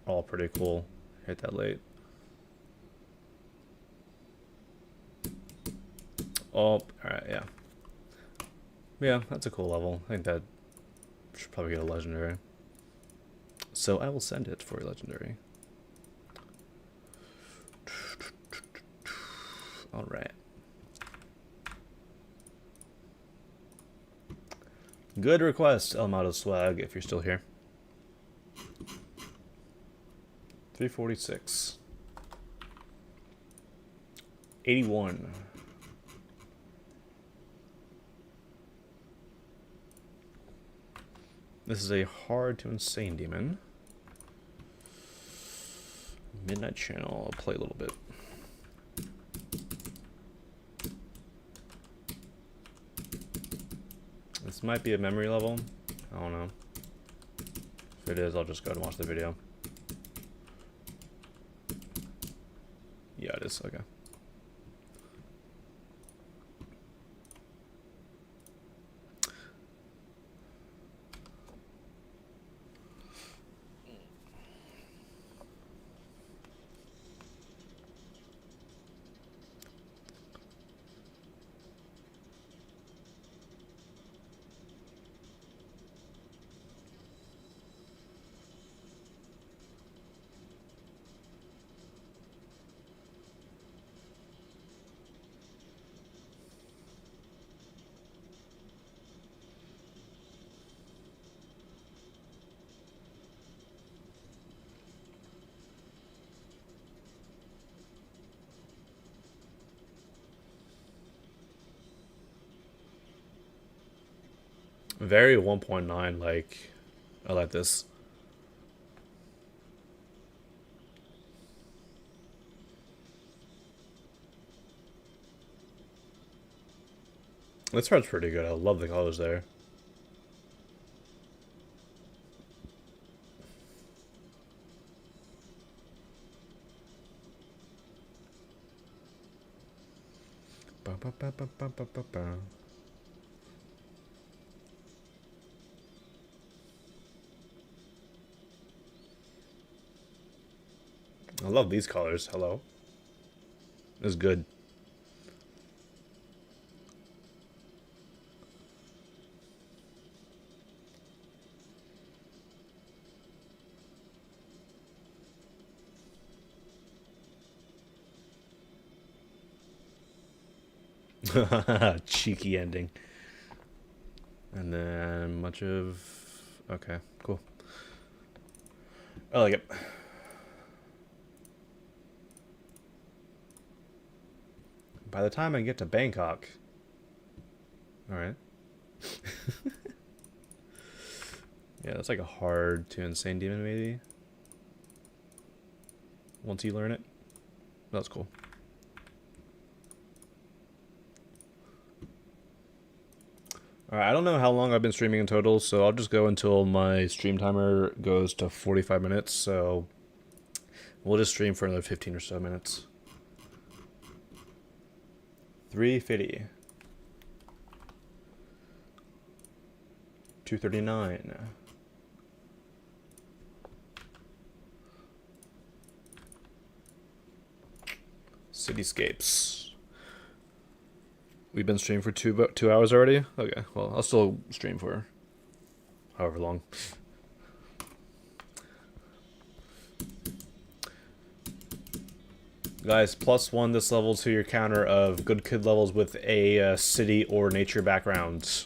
all pretty cool. Hit that late. Oh, alright, yeah. Yeah, that's a cool level. I think that should probably get a legendary. So I will send it for a legendary. Alright. Good request, Elmato Swag, if you're still here. 346. 81. This is a hard to insane demon. Midnight Channel, I'll play a little bit. This might be a memory level. I don't know. If it is, I'll just go and watch the video. Yeah, it is. Okay. Very 1.9, like, I like this. This part's pretty good. I love the colors there. Ba, ba, ba, ba, ba, ba, ba, ba. I love these colors. Hello. It's good. Cheeky ending. And then much of... Okay, cool. I like it. By the time I get to Bangkok... Alright. Yeah, that's like a hard to insane demon, maybe. Once you learn it. That's cool. Alright, I don't know how long I've been streaming in total, so I'll just go until my stream timer goes to 45 minutes, so we'll just stream for another 15 or so minutes. 350. 239. Cityscapes. We've been streaming for 2 hours already? Okay, well, I'll still stream for however long. Guys, +1 this level to your counter of good kid levels with a city or nature background.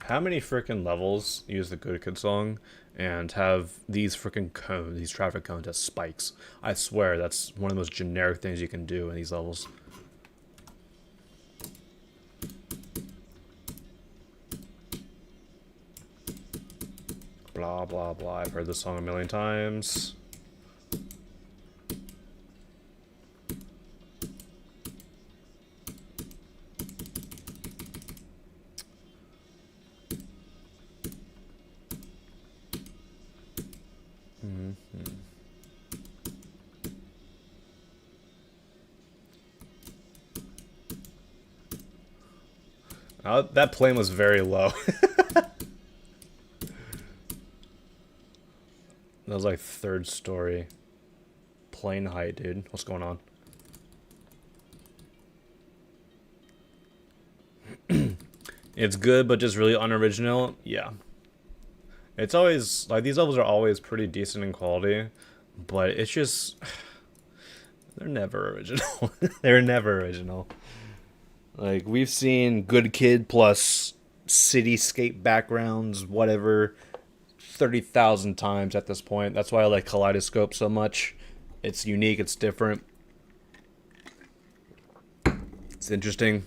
How many freaking levels use the Good Kid song and have these freaking cones, these traffic cones as spikes? I swear that's one of the most generic things you can do in these levels. Blah, blah, blah. I've heard this song a million times. That plane was very low. That was like 3rd story. Plane height, dude. What's going on? It's good, but just really unoriginal. Yeah. It's always, like, these levels are always pretty decent in quality, but it's just... They're never original. They're never original. Like, we've seen Good Kid plus cityscape backgrounds, whatever, 30,000 times at this point. That's why I like Kaleidoscope so much. It's unique, it's different. It's interesting.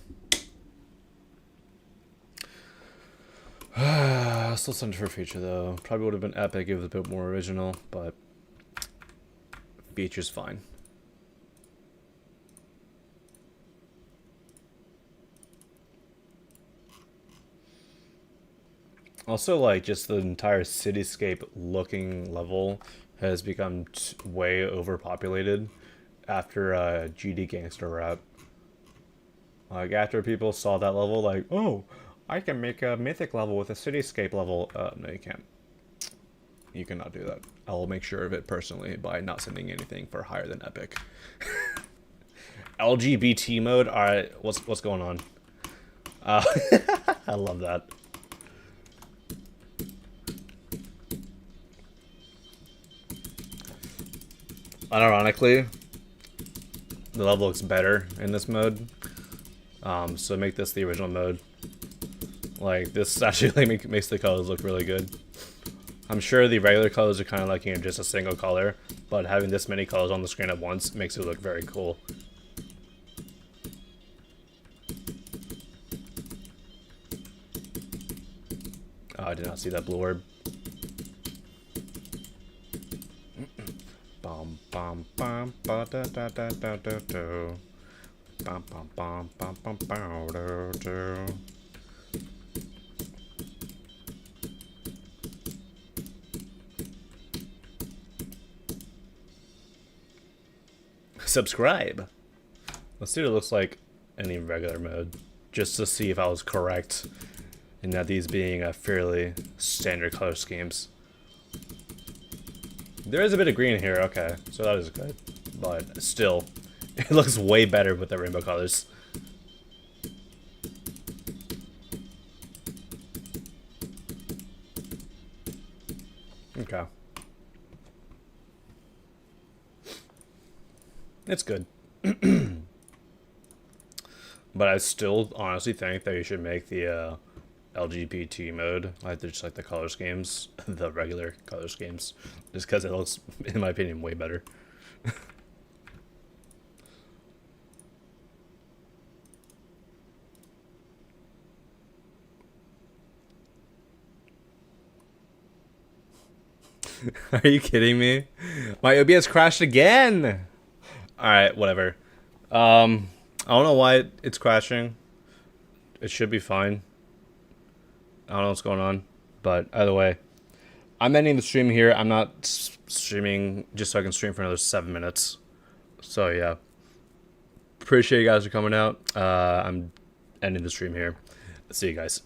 Still something for future, though. Probably would have been epic if it was a bit more original, but feature's fine. Also, like, just the entire cityscape looking level has become way overpopulated after GD Gangster Rap. Like, after people saw that level, like, oh, I can make a mythic level with a cityscape level. No, you can't. You cannot do that. I will make sure of it personally by not sending anything for higher than epic. LGBT mode? Alright, what's going on? I love that. Unironically, the level looks better in this mode. So make this the original mode. Like, this actually makes the colors look really good. I'm sure the regular colors are kind of like, you know, just a single color, but having this many colors on the screen at once makes it look very cool. Oh, I did not see that blue orb. Bum bum bum ba da da da da da do. Bum bum bum bum bum bum do do. Subscribe. Let's see what it looks like in the regular mode, just to see if I was correct in that these being a fairly standard color schemes. There is a bit of green here, okay, so that is good, but still, it looks way better with the rainbow colors. Okay. It's good. But I still honestly think that you should make the LGBT mode, like just like the color schemes, the regular color schemes, just because it looks, in my opinion, way better. Are you kidding me? My OBS crashed again. All right, whatever. I don't know why it's crashing. It should be fine. I don't know what's going on, but either way, I'm ending the stream here. I'm not streaming just so I can stream for another 7 minutes. So yeah, appreciate you guys for coming out. I'm ending the stream here. See you guys.